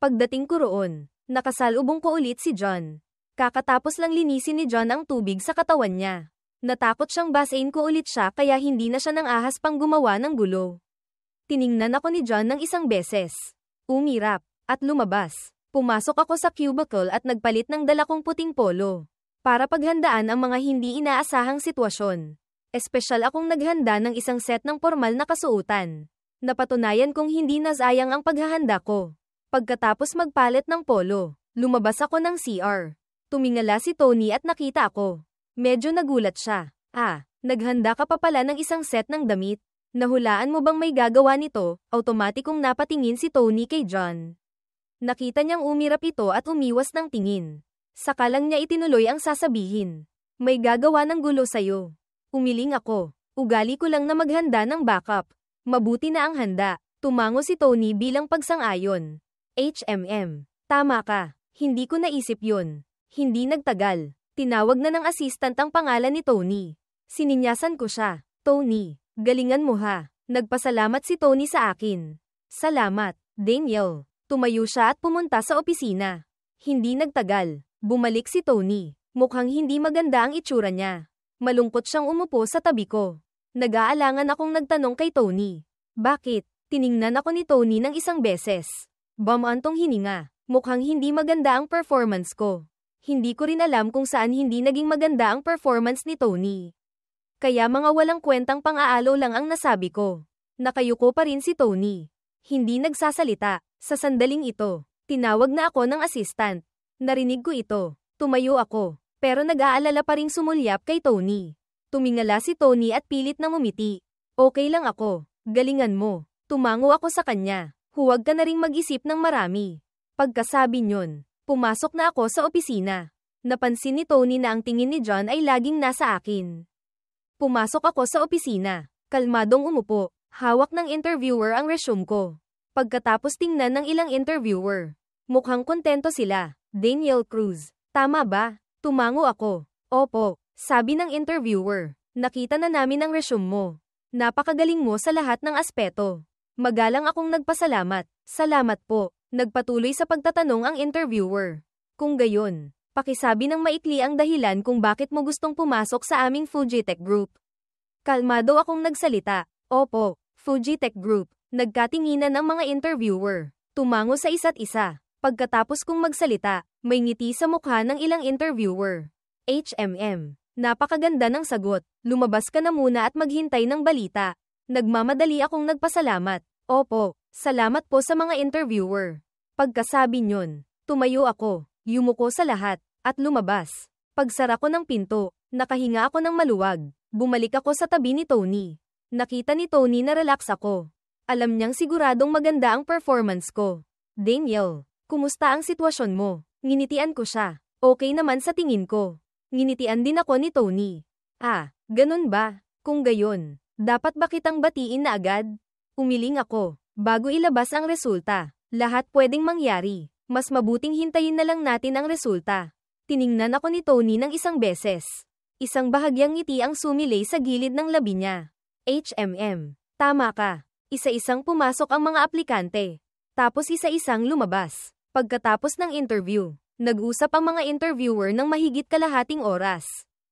Pagdating ko roon, nakasalubong ko ulit si John. Kakatapos lang linisin ni John ang tubig sa katawan niya. Natakot siyang basain ko ulit siya kaya hindi na siya nang ahas pang gumawa ng gulo. Tiningnan ako ni John ng isang beses. Umirap, at lumabas. Pumasok ako sa cubicle at nagpalit ng dala kong puting polo. Para paghandaan ang mga hindi inaasahang sitwasyon. Espesyal akong naghanda ng isang set ng formal na kasuotan. Napatunayan kong hindi nasayang ang paghahanda ko. Pagkatapos magpalit ng polo, lumabas ako ng CR. Tumingala si Tony at nakita ako. Medyo nagulat siya. Naghanda ka pa pala ng isang set ng damit. Nahulaan mo bang may gagawa nito? Automatikong napatingin si Tony kay John. Nakita niyang umirap ito at umiwas ng tingin. Saka lang niya itinuloy ang sasabihin. May gagawa ng gulo sa'yo. Umiling ako. Ugali ko lang na maghanda ng backup. Mabuti na ang handa. Tumango si Tony bilang pagsang-ayon. Tama ka. Hindi ko naisip yun. Hindi nagtagal. Tinawag na ng assistant ang pangalan ni Tony. Sininyasan ko siya. Tony, galingan mo ha. Nagpasalamat si Tony sa akin. Salamat, Daniel. Tumayo siya at pumunta sa opisina. Hindi nagtagal. Bumalik si Tony. Mukhang hindi maganda ang itsura niya. Malungkot siyang umupo sa tabi ko. Nag-aalangan akong nagtanong kay Tony. Bakit? Tiningnan ako ni Tony ng isang beses. Bumantong hininga. Mukhang hindi maganda ang performance ko. Hindi ko rin alam kung saan hindi naging maganda ang performance ni Tony. Kaya mga walang kwentang pang-aalaw lang ang nasabi ko. Nakayuko pa rin si Tony. Hindi nagsasalita. Sa sandaling ito, tinawag na ako ng assistant. Narinig ko ito. Tumayo ako. Pero nag-aalala pa ring sumulyap kay Tony. Tumingala si Tony at pilit na ngumiti. Okay lang ako. Galingan mo. Tumango ako sa kanya. Huwag ka na ring mag-isip ng marami. Pagkasabi nyon, pumasok na ako sa opisina. Napansin ni Tony na ang tingin ni John ay laging nasa akin. Pumasok ako sa opisina. Kalmadong umupo. Hawak ng interviewer ang resume ko. Pagkatapos tingnan ng ilang interviewer. Mukhang kontento sila. Daniel Cruz. Tama ba? Tumango ako. Opo, sabi ng interviewer. Nakita na namin ang resume mo. Napakagaling mo sa lahat ng aspeto. Magalang akong nagpasalamat. Salamat po. Nagpatuloy sa pagtatanong ang interviewer. Kung gayon, pakisabi ng maikli ang dahilan kung bakit mo gustong pumasok sa aming Fujitech Group. Kalmado akong nagsalita. Opo, Fujitech Group. Nagkatinginan ang mga interviewer. Tumango sa isa't isa. Pagkatapos kong magsalita, may ngiti sa mukha ng ilang interviewer. Napakaganda ng sagot. Lumabas ka na muna at maghintay ng balita. Nagmamadali akong nagpasalamat. Opo, salamat po sa mga interviewer. Pagkasabi nyon, tumayo ako, yumuko sa lahat, at lumabas. Pagsara ko ng pinto, nakahinga ako ng maluwag. Bumalik ako sa tabi ni Tony. Nakita ni Tony na relax ako. Alam niyang siguradong maganda ang performance ko. Daniel, kumusta ang sitwasyon mo? Nginitian ko siya. Okay naman sa tingin ko. Nginitian din ako ni Tony. Ganun ba? Kung gayon, dapat ba kitang batiin na agad? Umiling ako. Bago ilabas ang resulta, lahat pwedeng mangyari. Mas mabuting hintayin na lang natin ang resulta. Tiningnan ako ni Tony ng isang beses. Isang bahagyang ngiti ang sumilay sa gilid ng labi niya. Tama ka. Isa-isang pumasok ang mga aplikante. Tapos isa-isang lumabas. Pagkatapos ng interview, nag-usap ang mga interviewer ng mahigit kalahating oras.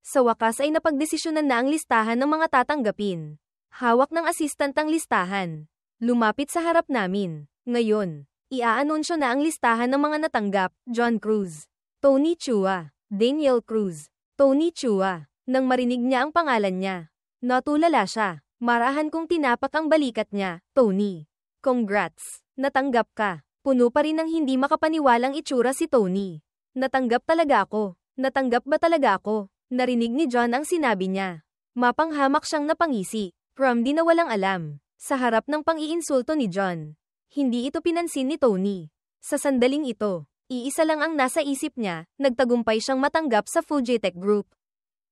Sa wakas ay napagdesisyonan na ang listahan ng mga tatanggapin. Hawak ng assistant ang listahan. Lumapit sa harap namin. Ngayon, iaanunsyo na ang listahan ng mga natanggap. John Cruz, Tony Chua, Daniel Cruz, Tony Chua. Nang marinig niya ang pangalan niya, natulala siya. Marahan kong tinapak ang balikat niya. Tony, congrats. Natanggap ka. Puno pa rin ng hindi makapaniwalang itsura si Tony. Natanggap talaga ako. Natanggap ba talaga ako? Narinig ni John ang sinabi niya. Mapanghamak siyang napangisi. Di na walang alam. Sa harap ng pang-iinsulto ni John. Hindi ito pinansin ni Tony. Sa sandaling ito, Iisa lang ang nasa isip niya, nagtagumpay siyang matanggap sa Fujitec Group.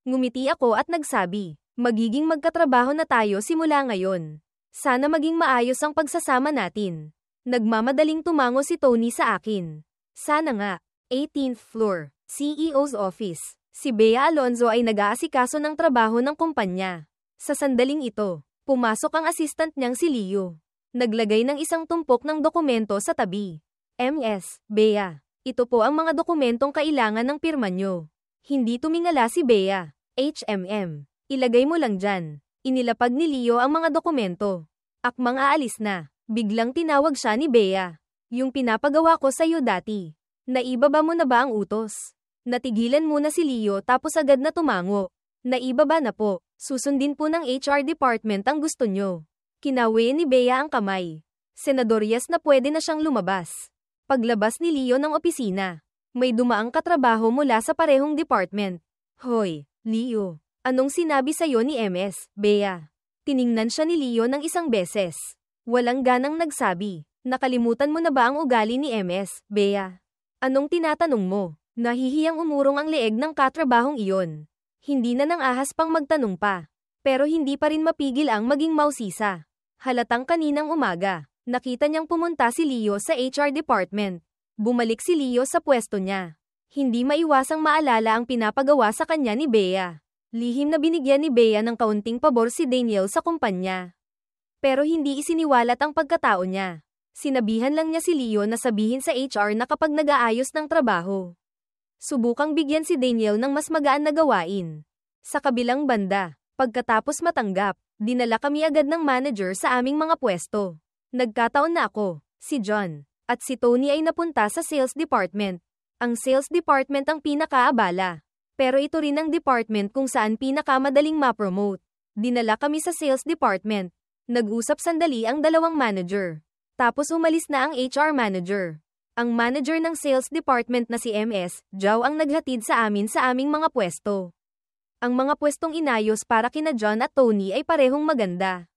Ngumiti ako at nagsabi, magiging magkatrabaho na tayo simula ngayon. Sana maging maayos ang pagsasama natin. Nagmamadaling tumango si Tony sa akin. Sana nga. 18th floor, CEO's office. Si Bea Alonzo ay nag-aasikaso ng trabaho ng kumpanya. Sa sandaling ito, pumasok ang assistant niyang si Leo. Naglagay ng isang tumpok ng dokumento sa tabi. Ms. Bea, ito po ang mga dokumentong kailangan ng pirma nyo. Hindi tumingala si Bea. Ilagay mo lang dyan. Inilapag ni Leo ang mga dokumento. Akmang aalis na. Biglang tinawag siya ni Bea. Yung pinapagawa ko sa'yo dati. Naibaba mo na ba ang utos? Natigilan muna si Leo tapos agad na tumango. Naibaba na po. Susundin po ng HR department ang gusto nyo. Kinawi ni Bea ang kamay. Senadoryas na pwede na siyang lumabas. Paglabas ni Leo ng opisina, may dumaang katrabaho mula sa parehong department. Hoy, Leo, anong sinabi sa'yo ni Ms. Bea? Tiningnan siya ni Leo ng isang beses. Walang ganang nagsabi. Nakalimutan mo na ba ang ugali ni Ms. Bea? Anong tinatanong mo? Nahihiyang umurong ang leeg ng katrabahong iyon. Hindi na nang ahas pang magtanong pa. Pero hindi pa rin mapigil ang maging mausisa. Halatang kaninang umaga, nakita niyang pumunta si Leo sa HR department. Bumalik si Leo sa pwesto niya. Hindi maiwasang maalala ang pinapagawa sa kanya ni Bea. Lihim na binigyan ni Bea ng kaunting pabor si Daniel sa kumpanya. Pero hindi isiniwalat ang pagkatao niya. Sinabihan lang niya si Leo na sabihin sa HR na kapag nag-aayos ng trabaho. Subukang bigyan si Daniel ng mas magaan na gawain. Sa kabilang banda, pagkatapos matanggap, dinala kami agad ng manager sa aming mga pwesto. Nagkataon na ako, si John, at si Tony ay napunta sa sales department. Ang sales department ang pinakaabala. Pero ito rin ang department kung saan pinakamadaling ma-promote. Dinala kami sa sales department. Nag-usap sandali ang dalawang manager. Tapos umalis na ang HR manager. Ang manager ng sales department na si Ms. Zhao ang naghatid sa amin sa aming mga pwesto. Ang mga pwestong inayos para kina John at Tony ay parehong maganda.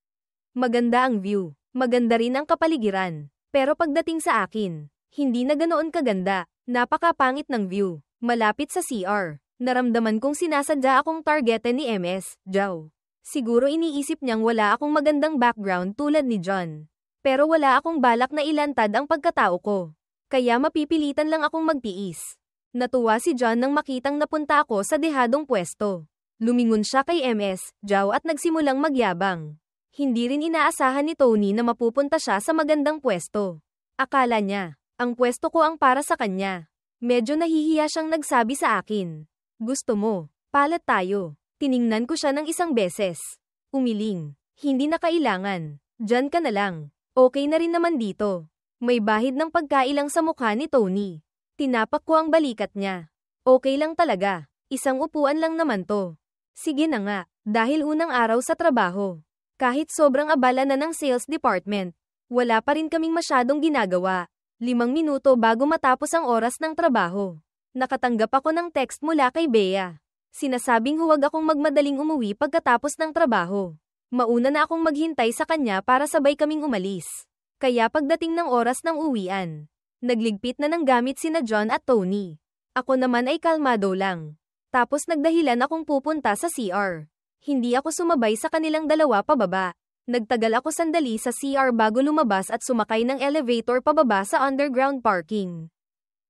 Maganda ang view. Maganda rin ang kapaligiran. Pero pagdating sa akin, hindi na ganoon kaganda. Napakapangit ng view. Malapit sa CR. Naramdaman kong sinasadya akong targetan ni Ms. Zhao. Siguro iniisip niyang wala akong magandang background tulad ni John. Pero wala akong balak na ilantad ang pagkatao ko. Kaya mapipilitan lang akong magtiis. Natuwa si John nang makitang napunta ako sa dehadong pwesto. Lumingon siya kay Ms. Zhao at nagsimulang magyabang. Hindi rin inaasahan ni Tony na mapupunta siya sa magandang pwesto. Akala niya, ang pwesto ko ang para sa kanya. Medyo nahihiya siyang nagsabi sa akin. Gusto mo, palat tayo. Tiningnan ko siya ng isang beses. Umiling. Hindi na kailangan. Diyan ka na lang. Okay na rin naman dito. May bahid ng pagkailang sa mukha ni Tony. Tinapak ko ang balikat niya. Okay lang talaga. Isang upuan lang naman to. Sige na nga, dahil unang araw sa trabaho. Kahit sobrang abala na ng sales department, wala pa rin kaming masyadong ginagawa. 5 minuto bago matapos ang oras ng trabaho. Nakatanggap ako ng text mula kay Bea. Sinasabing huwag akong magmadaling umuwi pagkatapos ng trabaho. Mauna na akong maghintay sa kanya para sabay kaming umalis. Kaya pagdating ng oras ng uwian, nagligpit na ng gamit sina John at Tony. Ako naman ay kalmado lang. Tapos nagdahilan akong pupunta sa CR. Hindi ako sumabay sa kanilang dalawa pababa. Nagtagal ako sandali sa CR bago lumabas at sumakay ng elevator pababa sa underground parking.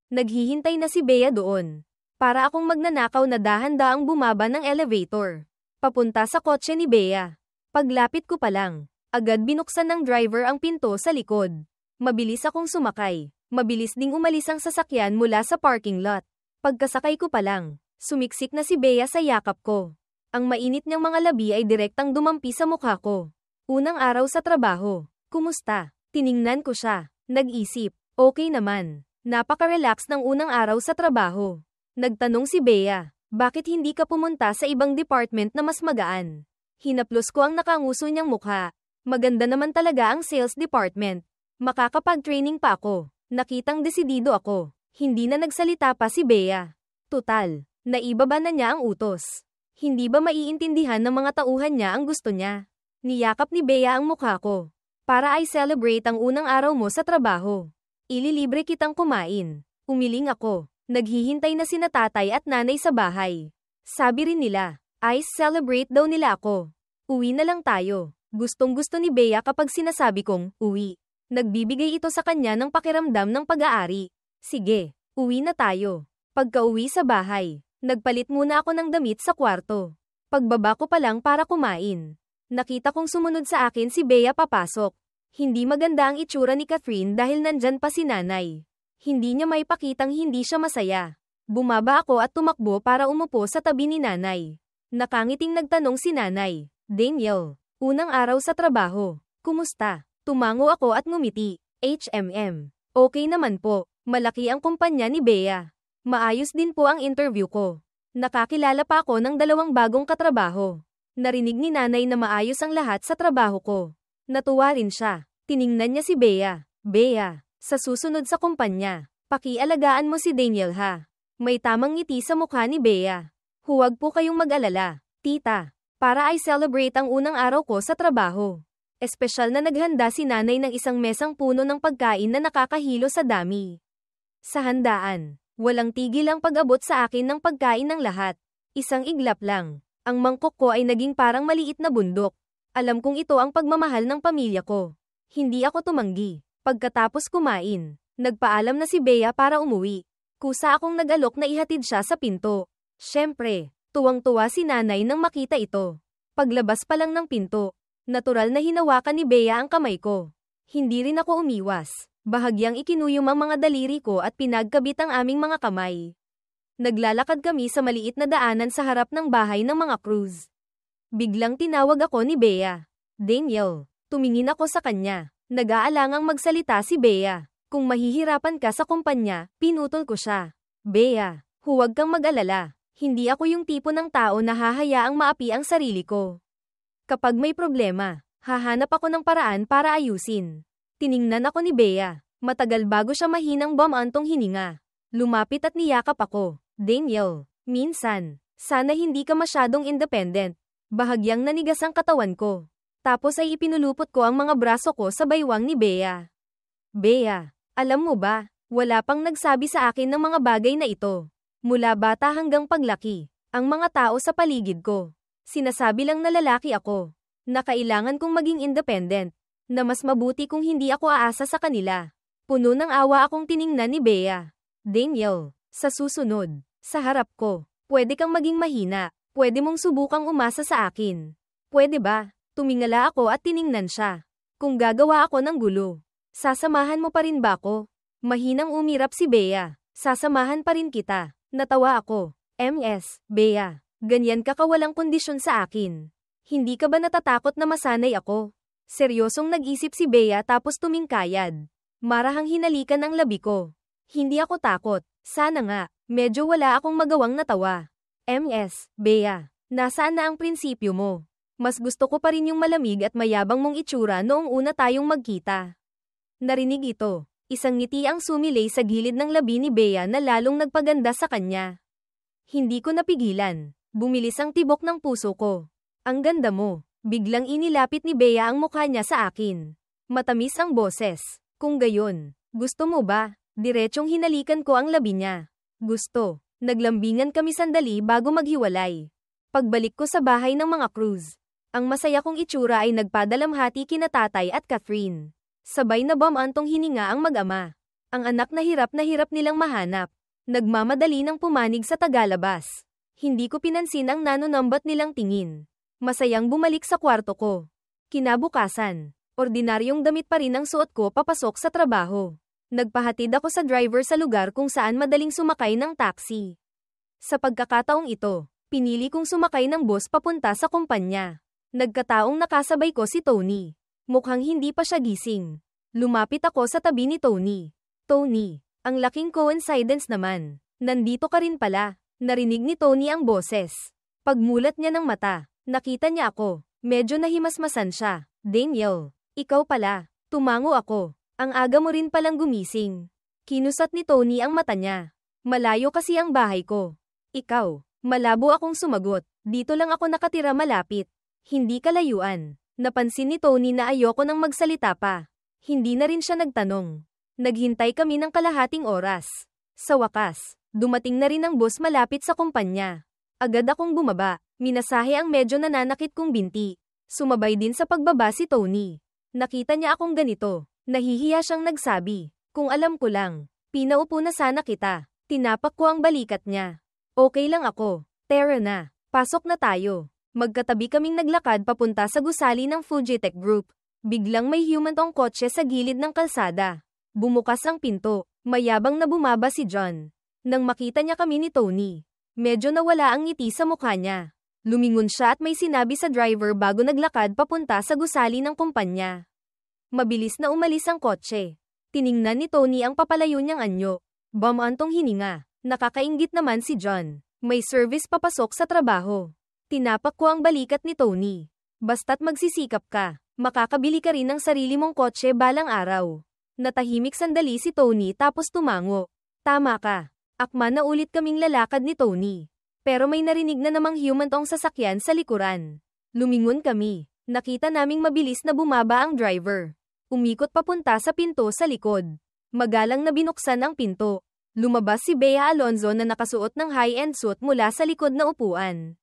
Naghihintay na si Bea doon. Para akong magnanakaw na dahan-daang bumaba ng elevator. Papunta sa kotse ni Bea. Paglapit ko pa lang, agad binuksan ng driver ang pinto sa likod. Mabilis akong sumakay. Mabilis ding umalis ang sasakyan mula sa parking lot. Pagkasakay ko pa lang, sumiksik na si Bea sa yakap ko. Ang mainit niyang mga labi ay direktang dumampi sa mukha ko. Unang araw sa trabaho. Kumusta? Tiningnan ko siya. Nag-isip. Okay naman. Napaka-relax ng unang araw sa trabaho. Nagtanong si Bea, bakit hindi ka pumunta sa ibang department na mas magaan? Hinaplos ko ang nakanguso niyang mukha. Maganda naman talaga ang sales department. Makakapag-training pa ako. Nakitang desidido ako. Hindi na nagsalita pa si Bea. Tutal. Naibaba na niya ang utos. Hindi ba maiintindihan ng mga tauhan niya ang gusto niya? Niyakap ni Bea ang mukha ko. Para ay celebrate ang unang araw mo sa trabaho. Ililibre kitang kumain. Umiling ako. Naghihintay na sina tatay at nanay sa bahay. Sabi rin nila, ice celebrate daw nila ako. Uwi na lang tayo. Gustong-gusto ni Bea kapag sinasabi kong, uwi. Nagbibigay ito sa kanya ng pakiramdam ng pag-aari. Sige, uwi na tayo. Pagka-uwi sa bahay, nagpalit muna ako ng damit sa kwarto. Pagbaba ko pa lang para kumain. Nakita kong sumunod sa akin si Bea papasok. Hindi maganda ang itsura ni Catherine dahil nandyan pa si nanay. Hindi niya may pakitang hindi siya masaya. Bumaba ako at tumakbo para umupo sa tabi ni nanay. Nakangiting nagtanong si nanay, Daniel, unang araw sa trabaho. Kumusta? Tumango ako at ngumiti. HMM. Okay naman po. Malaki ang kumpanya ni Bea. Maayos din po ang interview ko. Nakakilala pa ako ng 2 bagong katrabaho. Narinig ni nanay na maayos ang lahat sa trabaho ko. Natuwa rin siya. Tiningnan niya si Bea. Bea, sa susunod sa kumpanya, pakialagaan mo si Daniel ha. May tamang ngiti sa mukha ni Bea. Huwag po kayong mag-alala, tita. Para ay celebrate ang unang araw ko sa trabaho. Espesyal na naghanda si nanay ng isang mesang puno ng pagkain na nakakahilo sa dami. Sa handaan, walang tigil ang pag-abot sa akin ng pagkain ng lahat. Isang iglap lang. Ang mangkok ko ay naging parang maliit na bundok. Alam kong ito ang pagmamahal ng pamilya ko. Hindi ako tumanggi. Pagkatapos kumain, nagpaalam na si Bea para umuwi. Kusa akong nag-alok na ihatid siya sa pinto. Siyempre, tuwang-tuwa si nanay nang makita ito. Paglabas pa lang ng pinto, natural na hinawakan ni Bea ang kamay ko. Hindi rin ako umiwas. Bahagyang ikinuyom ang mga daliri ko at pinagkabit ang aming mga kamay. Naglalakad kami sa maliit na daanan sa harap ng bahay ng mga Cruz. Biglang tinawag ako ni Bea. Daniel, tumingin ako sa kanya. Nag-aalangang magsalita si Bea. Kung mahihirapan ka sa kumpanya, pinutol ko siya. Bea, huwag kang mag-alala. Hindi ako yung tipo ng tao na hahayaang maapi ang sarili ko. Kapag may problema, hahanap ako ng paraan para ayusin. Tiningnan ako ni Bea. Matagal bago siya mahinang bumantong hininga. Lumapit at niyakap ako. Daniel, minsan, sana hindi ka masyadong independent. Bahagyang nanigas ang katawan ko. Tapos ay ipinulupot ko ang mga braso ko sa baywang ni Bea. Bea, alam mo ba, wala pang nagsabi sa akin ng mga bagay na ito. Mula bata hanggang paglaki, ang mga tao sa paligid ko. Sinasabi lang na lalaki ako, na kailangan kong maging independent, na mas mabuti kung hindi ako aasa sa kanila. Puno ng awa akong tiningnan ni Bea. Daniel, sa susunod, sa harap ko, pwede kang maging mahina, pwede mong subukang umasa sa akin. Pwede ba? Tumingala ako at tiningnan siya. Kung gagawa ako ng gulo, sasamahan mo pa rin ba ako? Mahinang umirap si Bea. Sasamahan pa rin kita. Natawa ako. MS, Bea, ganyan ka kawalang kondisyon sa akin. Hindi ka ba natatakot na masanay ako? Seryosong nag-isip si Bea tapos tumingkayad. Marahang hinalikan ang labi ko. Hindi ako takot. Sana nga, medyo wala akong magawang natawa. MS, Bea, nasaan na ang prinsipyo mo? Mas gusto ko pa rin yung malamig at mayabang mong itsura noong una tayong magkita. Narinig ito. Isang ngiti ang sumilay sa gilid ng labi ni Bea na lalong nagpaganda sa kanya. Hindi ko napigilan. Bumilis ang tibok ng puso ko. Ang ganda mo. Biglang inilapit ni Bea ang mukha niya sa akin. Matamis ang boses. Kung gayon, gusto mo ba? Diretsong hinalikan ko ang labi niya. Gusto. Naglambingan kami sandali bago maghiwalay. Pagbalik ko sa bahay ng mga Cruz, ang masaya kong itsura ay nagpadalamhati kina tatay at Catherine. Sabay na bumantong hininga ang mag-ama. Ang anak na hirap nilang mahanap. Nagmamadali ng pumanig sa tagalabas. Hindi ko pinansin ang nanonambat nilang tingin. Masayang bumalik sa kwarto ko. Kinabukasan, ordinaryong damit pa rin ang suot ko papasok sa trabaho. Nagpahatid ako sa driver sa lugar kung saan madaling sumakay ng taxi. Sa pagkakataong ito, pinili kong sumakay ng bus papunta sa kumpanya. Nagkataong nakasabay ko si Tony. Mukhang hindi pa siya gising. Lumapit ako sa tabi ni Tony. Tony, ang laking coincidence naman. Nandito ka rin pala. Narinig ni Tony ang boses. Pagmulat niya ng mata, nakita niya ako. Medyo nahimasmasan siya. Daniel, ikaw pala. Tumango ako. Ang aga mo rin palang gumising. Kinusat ni Tony ang mata niya. Malayo kasi ang bahay ko. Ikaw, malabo akong sumagot. Dito lang ako nakatira malapit. Hindi kalayuan. Napansin ni Tony na ayoko nang magsalita pa. Hindi na rin siya nagtanong. Naghintay kami ng kalahating oras. Sa wakas, dumating na rin ang bus malapit sa kumpanya. Agad akong bumaba, minasahe ang medyo nananakit kong binti. Sumabay din sa pagbaba si Tony. Nakita niya akong ganito. Nahihiya siyang nagsabi. Kung alam ko lang, pinaupo na sana kita. Tinapak ko ang balikat niya. Okay lang ako. Tara na. Pasok na tayo. Magkatabi kaming naglakad papunta sa gusali ng Fujitec Group. Biglang may humantong kotse sa gilid ng kalsada. Bumukas ang pinto. Mayabang na bumaba si John. Nang makita niya kami ni Tony, medyo nawala ang ngiti sa mukha niya. Lumingon siya at may sinabi sa driver bago naglakad papunta sa gusali ng kumpanya. Mabilis na umalis ang kotse. Tiningnan ni Tony ang papalayo niyang anyo. Bamantong hininga. Nakakainggit naman si John. May service papasok sa trabaho. Tinapak ko ang balikat ni Tony. Basta't magsisikap ka, makakabili ka rin ng sarili mong kotse balang araw. Natahimik sandali si Tony tapos tumango. Tama ka. Akma na ulit kaming lalakad ni Tony. Pero may narinig na namang humantong sasakyan sa likuran. Lumingon kami. Nakita naming mabilis na bumaba ang driver. Umikot papunta sa pinto sa likod. Magalang na binuksan ang pinto. Lumabas si Bea Alonzo na nakasuot ng high-end suit mula sa likod na upuan.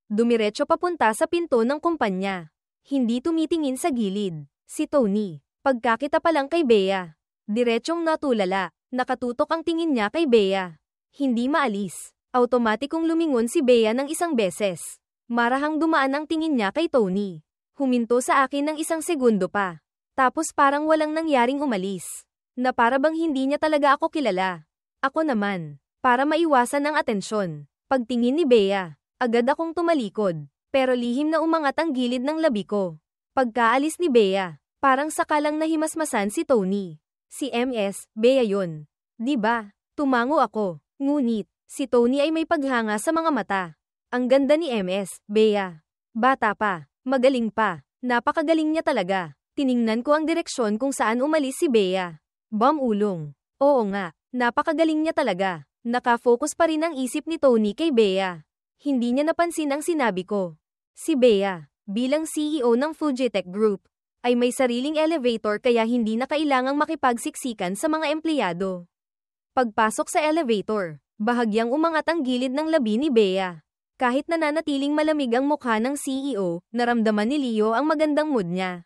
Dumiretso papunta sa pinto ng kumpanya. Hindi tumitingin sa gilid. Si Tony. Pagkakita pa lang kay Bea. Diretsyong natulala. Nakatutok ang tingin niya kay Bea. Hindi maalis. Automatikong lumingon si Bea ng isang beses. Marahang dumaan ang tingin niya kay Tony. Huminto sa akin ng isang segundo pa. Tapos parang walang nangyaring umalis. Na para bang hindi niya talaga ako kilala. Ako naman. Para maiwasan ang atensyon. Pagtingin ni Bea, agad akong tumalikod. Pero lihim na umangat ang gilid ng labi ko. Pagkaalis ni Bea, parang sakalang nahimasmasan si Tony. Si MS, Bea yun. Diba? Tumango ako. Ngunit, si Tony ay may paghanga sa mga mata. Ang ganda ni MS, Bea. Bata pa. Magaling pa. Napakagaling niya talaga. Tiningnan ko ang direksyon kung saan umalis si Bea. Ulong. Oo nga. Napakagaling niya talaga. Nakafocus pa rin ang isip ni Tony kay Bea. Hindi niya napansin ang sinabi ko. Si Bea, bilang CEO ng Fujitec Group, ay may sariling elevator kaya hindi na kailangang makipagsiksikan sa mga empleyado. Pagpasok sa elevator, bahagyang umangat ang gilid ng labi ni Bea. Kahit nananatiling malamig ang mukha ng CEO, naramdaman ni Leo ang magandang mood niya.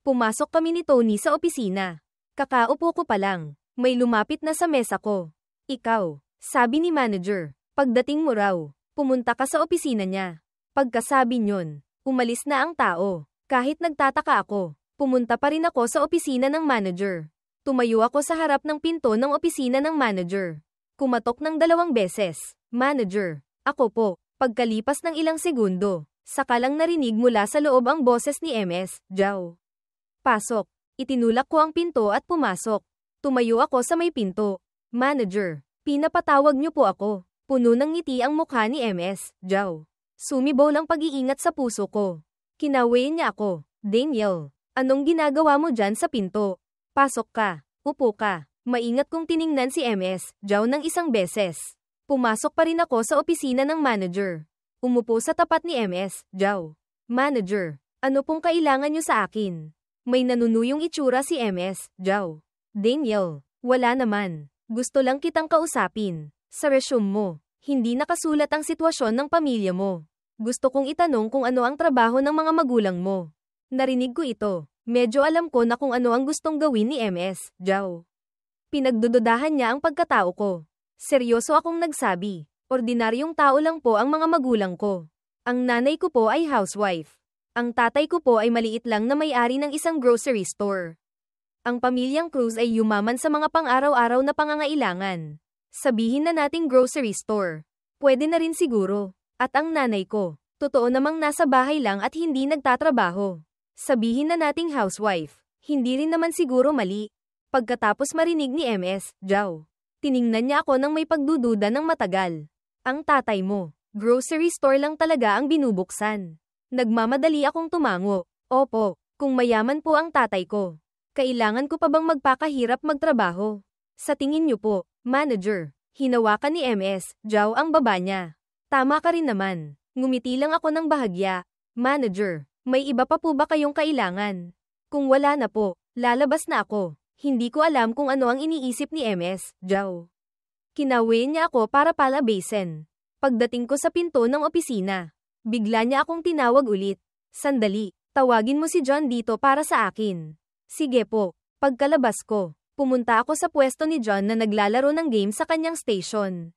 Pumasok kami ni Tony sa opisina. Kakaupo ko pa lang, may lumapit na sa mesa ko. Ikaw, sabi ni manager, pagdating mo raw, pumunta ka sa opisina niya. Pagkasabi nyon, umalis na ang tao. Kahit nagtataka ako, pumunta pa rin ako sa opisina ng manager. Tumayo ako sa harap ng pinto ng opisina ng manager. Kumatok ng 2 beses. Manager, ako po. Pagkalipas ng ilang segundo, saka lang narinig mula sa loob ang boses ni MS, Jao. Pasok. Itinulak ko ang pinto at pumasok. Tumayo ako sa may pinto. Manager, pinapatawag niyo po ako. Puno ng ngiti ang mukha ni MS, Jao. Sumibaw lang pag-iingat sa puso ko. Kinawain niya ako. Daniel, anong ginagawa mo dyan sa pinto? Pasok ka. Upo ka. Maingat kong tiningnan si MS, Jao ng isang beses. Pumasok pa rin ako sa opisina ng manager. Umupo sa tapat ni MS, Jao. Manager, ano pong kailangan niyo sa akin? May nanunuyong itsura si MS, Jao. Daniel, wala naman. Gusto lang kitang kausapin. Sa resume mo, hindi nakasulat ang sitwasyon ng pamilya mo. Gusto kong itanong kung ano ang trabaho ng mga magulang mo. Narinig ko ito. Medyo alam ko na kung ano ang gustong gawin ni MS, Jao. Pinagdududahan niya ang pagkatao ko. Seryoso akong nagsabi. Ordinaryong tao lang po ang mga magulang ko. Ang nanay ko po ay housewife. Ang tatay ko po ay maliit lang na may-ari ng isang grocery store. Ang pamilyang Cruz ay yumaman sa mga pang-araw-araw na pangangailangan. Sabihin na nating grocery store. Pwede na rin siguro. At ang nanay ko, totoo namang nasa bahay lang at hindi nagtatrabaho. Sabihin na nating housewife. Hindi rin naman siguro mali. Pagkatapos marinig ni MS, Jao, tiningnan niya ako nang may pagdududa ng matagal. Ang tatay mo, grocery store lang talaga ang binubuksan. Nagmamadali akong tumango. Opo, kung mayaman po ang tatay ko. Kailangan ko pa bang magpakahirap magtrabaho? Sa tingin niyo po, manager, hinawakan ni MS, Jao ang baba niya. Tama ka rin naman. Ngumiti lang ako ng bahagya. Manager, may iba pa po ba kayong kailangan? Kung wala na po, lalabas na ako. Hindi ko alam kung ano ang iniisip ni MS, Jao. Kinawi niya ako para palabasin. Pagdating ko sa pinto ng opisina, bigla niya akong tinawag ulit. Sandali, tawagin mo si John dito para sa akin. Sige po. Pagkalabas ko, pumunta ako sa pwesto ni John na naglalaro ng game sa kanyang station.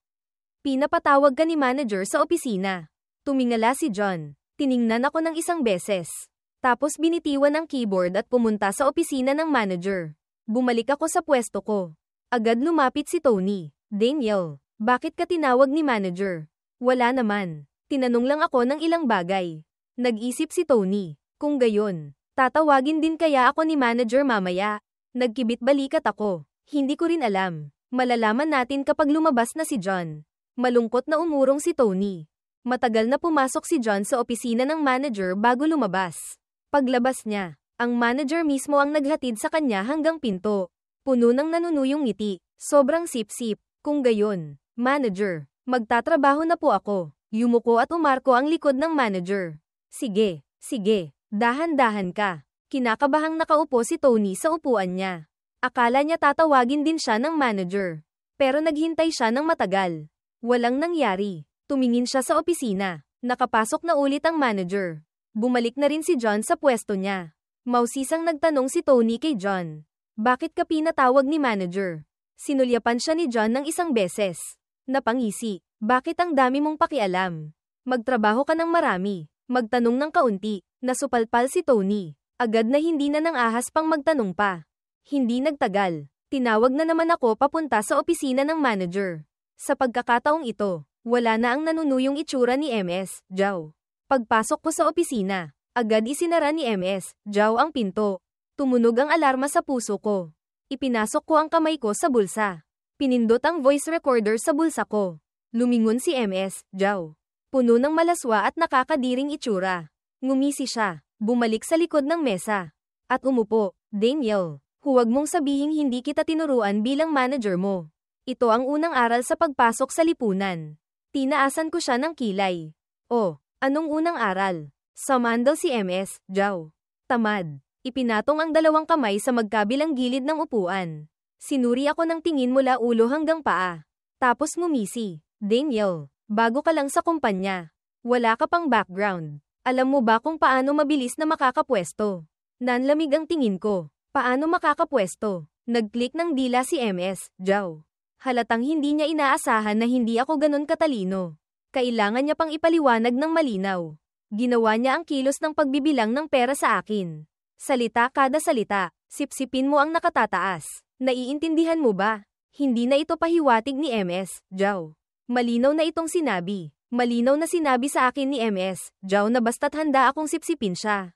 Pinapatawag ka ni manager sa opisina. Tumingala si John. Tiningnan ako ng isang beses. Tapos binitiwan ang keyboard at pumunta sa opisina ng manager. Bumalik ako sa pwesto ko. Agad lumapit si Tony. Daniel, bakit ka tinawag ni manager? Wala naman. Tinanong lang ako ng ilang bagay. Nag-isip si Tony. Kung gayon, tatawagin din kaya ako ni manager mamaya. Nagkibit balikat ako. Hindi ko rin alam. Malalaman natin kapag lumabas na si John. Malungkot na umurong si Tony. Matagal na pumasok si John sa opisina ng manager bago lumabas. Paglabas niya, ang manager mismo ang naghatid sa kanya hanggang pinto. Puno ng nanunuyong ngiti. Sobrang sip-sip. Kung gayon, manager, magtatrabaho na po ako. Yumuko at umarko ang likod ng manager. Sige, sige, dahan-dahan ka. Kinakabahang nakaupo si Tony sa upuan niya. Akala niya tatawagin din siya ng manager. Pero naghintay siya ng matagal. Walang nangyari. Tumingin siya sa opisina. Nakapasok na ulit ang manager. Bumalik na rin si John sa pwesto niya. Mausisang nagtanong si Tony kay John. Bakit ka pinatawag ni manager? Sinulyapan siya ni John ng isang beses. Napangisi. Bakit ang dami mong pakialam? Magtrabaho ka ng marami. Magtanong ng kaunti. Nasupalpal si Tony. Agad na hindi na nang ahas pang magtanong pa. Hindi nagtagal. Tinawag na naman ako papunta sa opisina ng manager. Sa pagkakataong ito, wala na ang nanunuyong itsura ni MS, Zhao. Pagpasok ko sa opisina, agad isinara ni MS, Zhao ang pinto. Tumunog ang alarma sa puso ko. Ipinasok ko ang kamay ko sa bulsa. Pinindot ang voice recorder sa bulsa ko. Lumingon si MS, Zhao. Puno ng malaswa at nakakadiring itsura. Ngumisi siya, bumalik sa likod ng mesa. At umupo. Daniel, huwag mong sabihing hindi kita tinuruan bilang manager mo. Ito ang unang aral sa pagpasok sa lipunan. Tinaasan ko siya ng kilay. Oh, anong unang aral? Sumandal si MS, Zhao. Tamad. Ipinatong ang dalawang kamay sa magkabilang gilid ng upuan. Sinuri ako ng tingin mula ulo hanggang paa. Tapos ngumisi. Daniel, bago ka lang sa kumpanya. Wala ka pang background. Alam mo ba kung paano mabilis na makakapwesto? Nanlamig ang tingin ko. Paano makakapwesto? Nag-click ng dila si MS, Zhao. Halatang hindi niya inaasahan na hindi ako ganon katalino. Kailangan niya pang ipaliwanag ng malinaw. Ginawa niya ang kilos ng pagbibilang ng pera sa akin. Salita kada salita, sipsipin mo ang nakatataas. Naiintindihan mo ba? Hindi na ito pahiwatig ni MS, Zhao. Malinaw na itong sinabi. Malinaw na sinabi sa akin ni MS, Zhao na basta't handa akong sipsipin siya.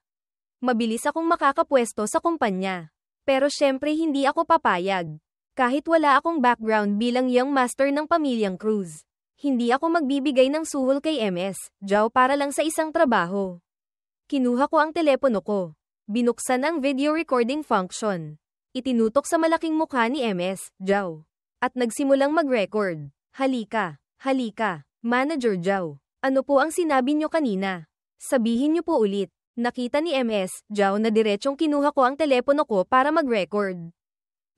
Mabilis akong makakapwesto sa kumpanya. Pero syempre hindi ako papayag. Kahit wala akong background bilang young master ng pamilyang Cruz. Hindi ako magbibigay ng suhol kay MS, Zhao para lang sa isang trabaho. Kinuha ko ang telepono ko. Binuksan ang video recording function. Itinutok sa malaking mukha ni MS, Zhao. At nagsimulang mag-record. Halika, halika, Manager Zhao. Ano po ang sinabi niyo kanina? Sabihin niyo po ulit. Nakita ni MS, Zhao na diretsong kinuha ko ang telepono ko para mag-record.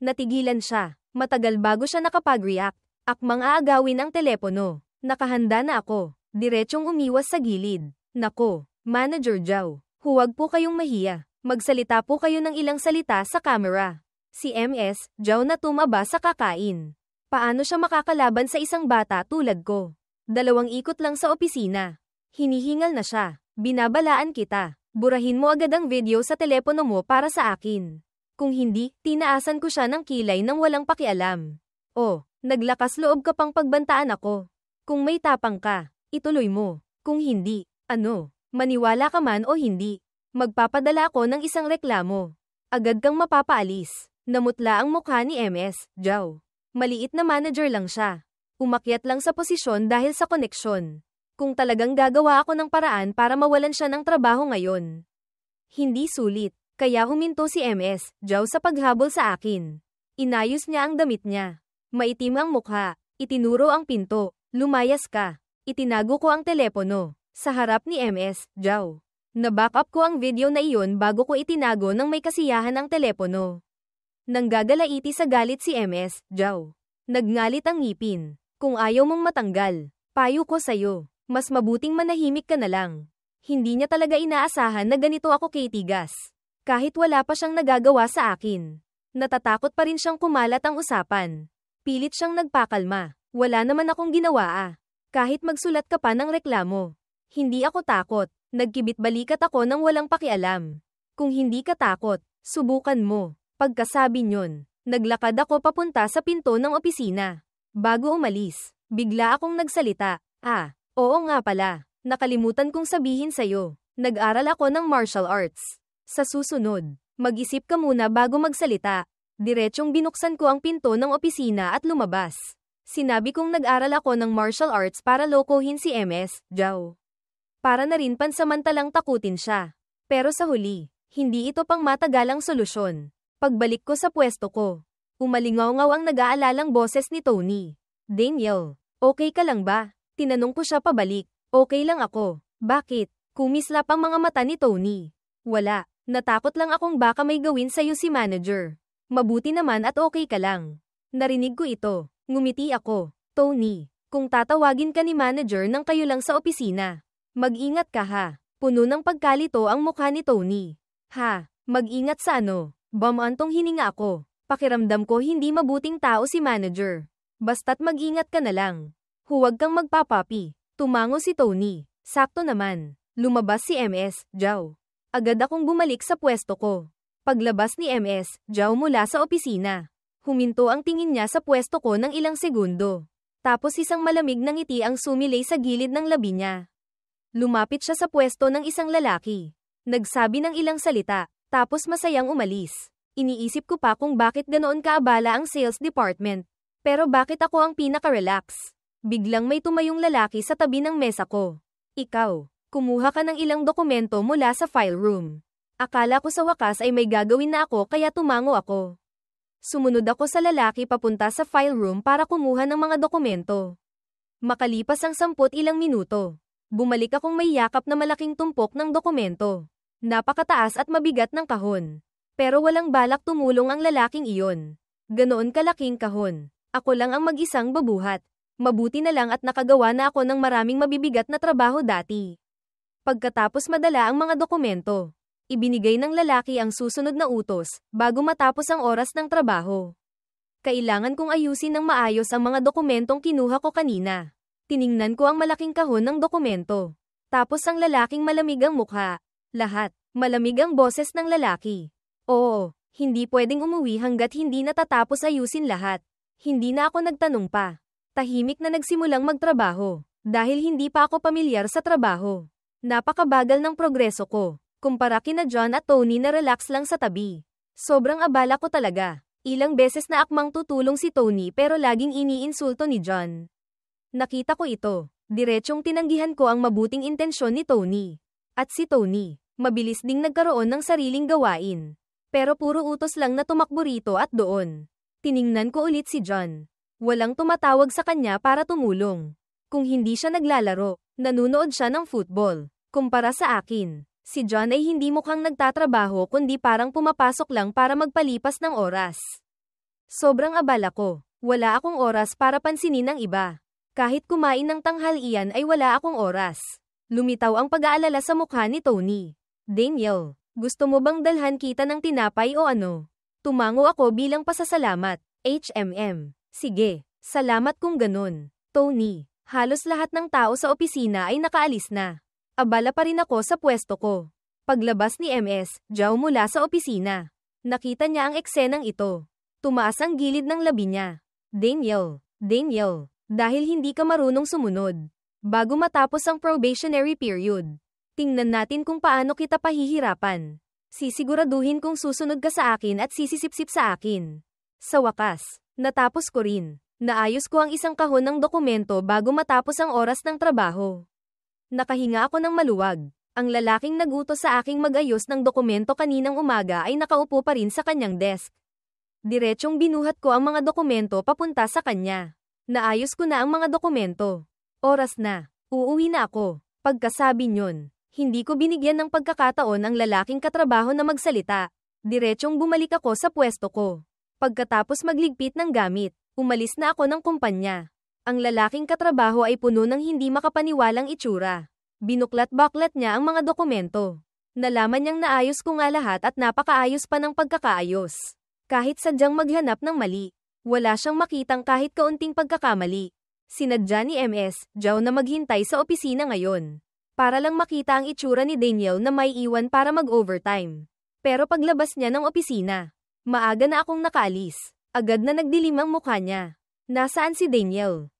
Natigilan siya. Matagal bago siya nakapag-react. Akmang aagawin ang telepono. Nakahanda na ako. Diretsong umiwas sa gilid. Nako, Manager Zhao. Huwag po kayong mahiya. Magsalita po kayo ng ilang salita sa camera. Si MS, Zhao na tumaba sa kakain. Paano siya makakalaban sa isang bata tulad ko? 2 ikot lang sa opisina. Hinihingal na siya. Binabalaan kita. Burahin mo agad ang video sa telepono mo para sa akin. Kung hindi, tinaasan ko siya ng kilay nang walang pakialam. Oh, naglakas loob ka pang pagbantaan ako. Kung may tapang ka, ituloy mo. Kung hindi, ano, maniwala ka man o hindi, magpapadala ako ng isang reklamo. Agad kang mapapaalis. Namutla ang mukha ni MS, Zhao. Maliit na manager lang siya. Umakyat lang sa posisyon dahil sa koneksyon. Kung talagang gagawa ako ng paraan para mawalan siya ng trabaho ngayon. Hindi sulit. Kaya huminto si MS, Zhao sa paghabol sa akin. Inayos niya ang damit niya. Maitim ang mukha. Itinuro ang pinto. Lumayas ka. Itinago ko ang telepono. Sa harap ni MS, Zhao. Na-backup ko ang video na iyon bago ko itinago ng may kasiyahan ang telepono. Nanggagalaiti sa galit si MS, Zhao. Nagngalit ang ngipin. Kung ayaw mong matanggal, payo ko sa'yo, mas mabuting manahimik ka na lang. Hindi niya talaga inaasahan na ganito ako kitigas. Kahit wala pa siyang nagagawa sa akin. Natatakot pa rin siyang kumalat ang usapan. Pilit siyang nagpakalma. Wala naman akong ginawa Kahit magsulat ka pa ng reklamo. Hindi ako takot. Nagkibit balikat ako nang walang pakialam. Kung hindi ka takot, subukan mo. Pagkasabi nyon, naglakad ako papunta sa pinto ng opisina. Bago umalis, bigla akong nagsalita. Oo nga pala. Nakalimutan kong sabihin sa'yo. Nag-aral ako ng martial arts. Sa susunod, mag-isip ka muna bago magsalita. Diretsyong binuksan ko ang pinto ng opisina at lumabas. Sinabi kong nag-aral ako ng martial arts para lokohin si MS, Zhao. Para na rin pansamantalang takutin siya. Pero sa huli, hindi ito pang matagalang solusyon. Pagbalik ko sa pwesto ko, umalingaw-ngaw ang nag-aalalang boses ni Tony. Daniel, okay ka lang ba? Tinanong ko siya pabalik. Okay lang ako. Bakit? Kumislap ang mga mata ni Tony. Wala. Natakot lang akong baka may gawin sa'yo si manager. Mabuti naman at okay ka lang. Narinig ko ito. Ngumiti ako. Tony, kung tatawagin ka ni manager nang kayo lang sa opisina, mag-ingat ka ha. Puno ng pagkalito ang mukha ni Tony. Mag-ingat sa ano? Bumantong hininga ako. Pakiramdam ko hindi mabuting tao si manager. Basta't mag-ingat ka na lang. Huwag kang magpapapi. Tumango si Tony. Sakto naman. Lumabas si MS, Zhao. Agad akong bumalik sa pwesto ko. Paglabas ni MS, Zhao mula sa opisina. Huminto ang tingin niya sa pwesto ko ng ilang segundo. Tapos isang malamig na ngiti ang sumilay sa gilid ng labi niya. Lumapit siya sa pwesto ng isang lalaki. Nagsabi ng ilang salita, tapos masayang umalis. Iniisip ko pa kung bakit ganoon kaabala ang sales department. Pero bakit ako ang pinaka-relax? Biglang may tumayong lalaki sa tabi ng mesa ko. Ikaw. Kumuha ka ng ilang dokumento mula sa file room. Akala ko sa wakas ay may gagawin na ako kaya tumango ako. Sumunod ako sa lalaki papunta sa file room para kumuha ng mga dokumento. Makalipas ang 10 ilang minuto, bumalik akong may yakap na malaking tumpok ng dokumento. Napakataas at mabigat ng kahon. Pero walang balak tumulong ang lalaking iyon. Ganoon kalaking kahon. Ako lang ang mag-isang babuhat. Mabuti na lang at nakagawa na ako ng maraming mabibigat na trabaho dati. Pagkatapos madala ang mga dokumento, ibinigay ng lalaki ang susunod na utos, bago matapos ang oras ng trabaho. Kailangan kong ayusin ng maayos ang mga dokumentong kinuha ko kanina. Tiningnan ko ang malaking kahon ng dokumento. Tapos ang lalaking malamig ang mukha. Lahat, malamig ang boses ng lalaki. Oo, hindi pwedeng umuwi hanggat hindi natatapos ayusin lahat. Hindi na ako nagtanong pa. Tahimik na nagsimulang magtrabaho, dahil hindi pa ako pamilyar sa trabaho. Napakabagal ng progreso ko. Kumpara kina John at Tony na relax lang sa tabi. Sobrang abala ko talaga. Ilang beses na akmang tutulong si Tony pero laging iniinsulto ni John. Nakita ko ito. Diretsyong tinanggihan ko ang mabuting intensyon ni Tony. At si Tony, mabilis ding nagkaroon ng sariling gawain. Pero puro utos lang na tumakbo rito at doon. Tiningnan ko ulit si John. Walang tumatawag sa kanya para tumulong. Kung hindi siya naglalaro, nanunood siya ng football. Kumpara sa akin, si John ay hindi mukhang nagtatrabaho kundi parang pumapasok lang para magpalipas ng oras. Sobrang abala ko. Wala akong oras para pansinin ang iba. Kahit kumain ng tanghalian ay wala akong oras. Lumitaw ang pag-aalala sa mukha ni Tony. Daniel, gusto mo bang dalhan kita ng tinapay o ano? Tumango ako bilang pasasalamat. Sige, salamat kung ganun. Tony, halos lahat ng tao sa opisina ay nakaalis na. Abala pa rin ako sa pwesto ko. Paglabas ni MS, Zhao mula sa opisina. Nakita niya ang eksenang ito. Tumaas ang gilid ng labi niya. Daniel, dahil hindi ka marunong sumunod. Bago matapos ang probationary period, tingnan natin kung paano kita pahihirapan. Sisiguraduhin kong susunod ka sa akin at sisisipsip sa akin. Sa wakas, natapos ko rin. Naayos ko ang isang kahon ng dokumento bago matapos ang oras ng trabaho. Nakahinga ako ng maluwag. Ang lalaking nagutos sa aking mag-ayos ng dokumento kaninang umaga ay nakaupo pa rin sa kanyang desk. Diretsyong binuhat ko ang mga dokumento papunta sa kanya. Naayos ko na ang mga dokumento. Oras na. Uuwi na ako. Pagkasabi nyon, hindi ko binigyan ng pagkakataon ang lalaking katrabaho na magsalita. Diretsyong bumalik ako sa pwesto ko. Pagkatapos magligpit ng gamit, Umalis na ako ng kumpanya. Ang lalaking katrabaho ay puno ng hindi makapaniwalang itsura. Binuklat-baklat niya ang mga dokumento. Nalaman niyang naayos ko nga lahat at napakaayos pa ng pagkakaayos. Kahit sadyang maghanap ng mali, wala siyang makitang kahit kaunting pagkakamali. Sinadya ni MS. Zhao na maghintay sa opisina ngayon. Para lang makita ang itsura ni Daniel na may iwan para mag-overtime. Pero paglabas niya ng opisina, maaga na akong nakaalis. Agad na nagdilim ang mukha niya. Nasaan si Daniel?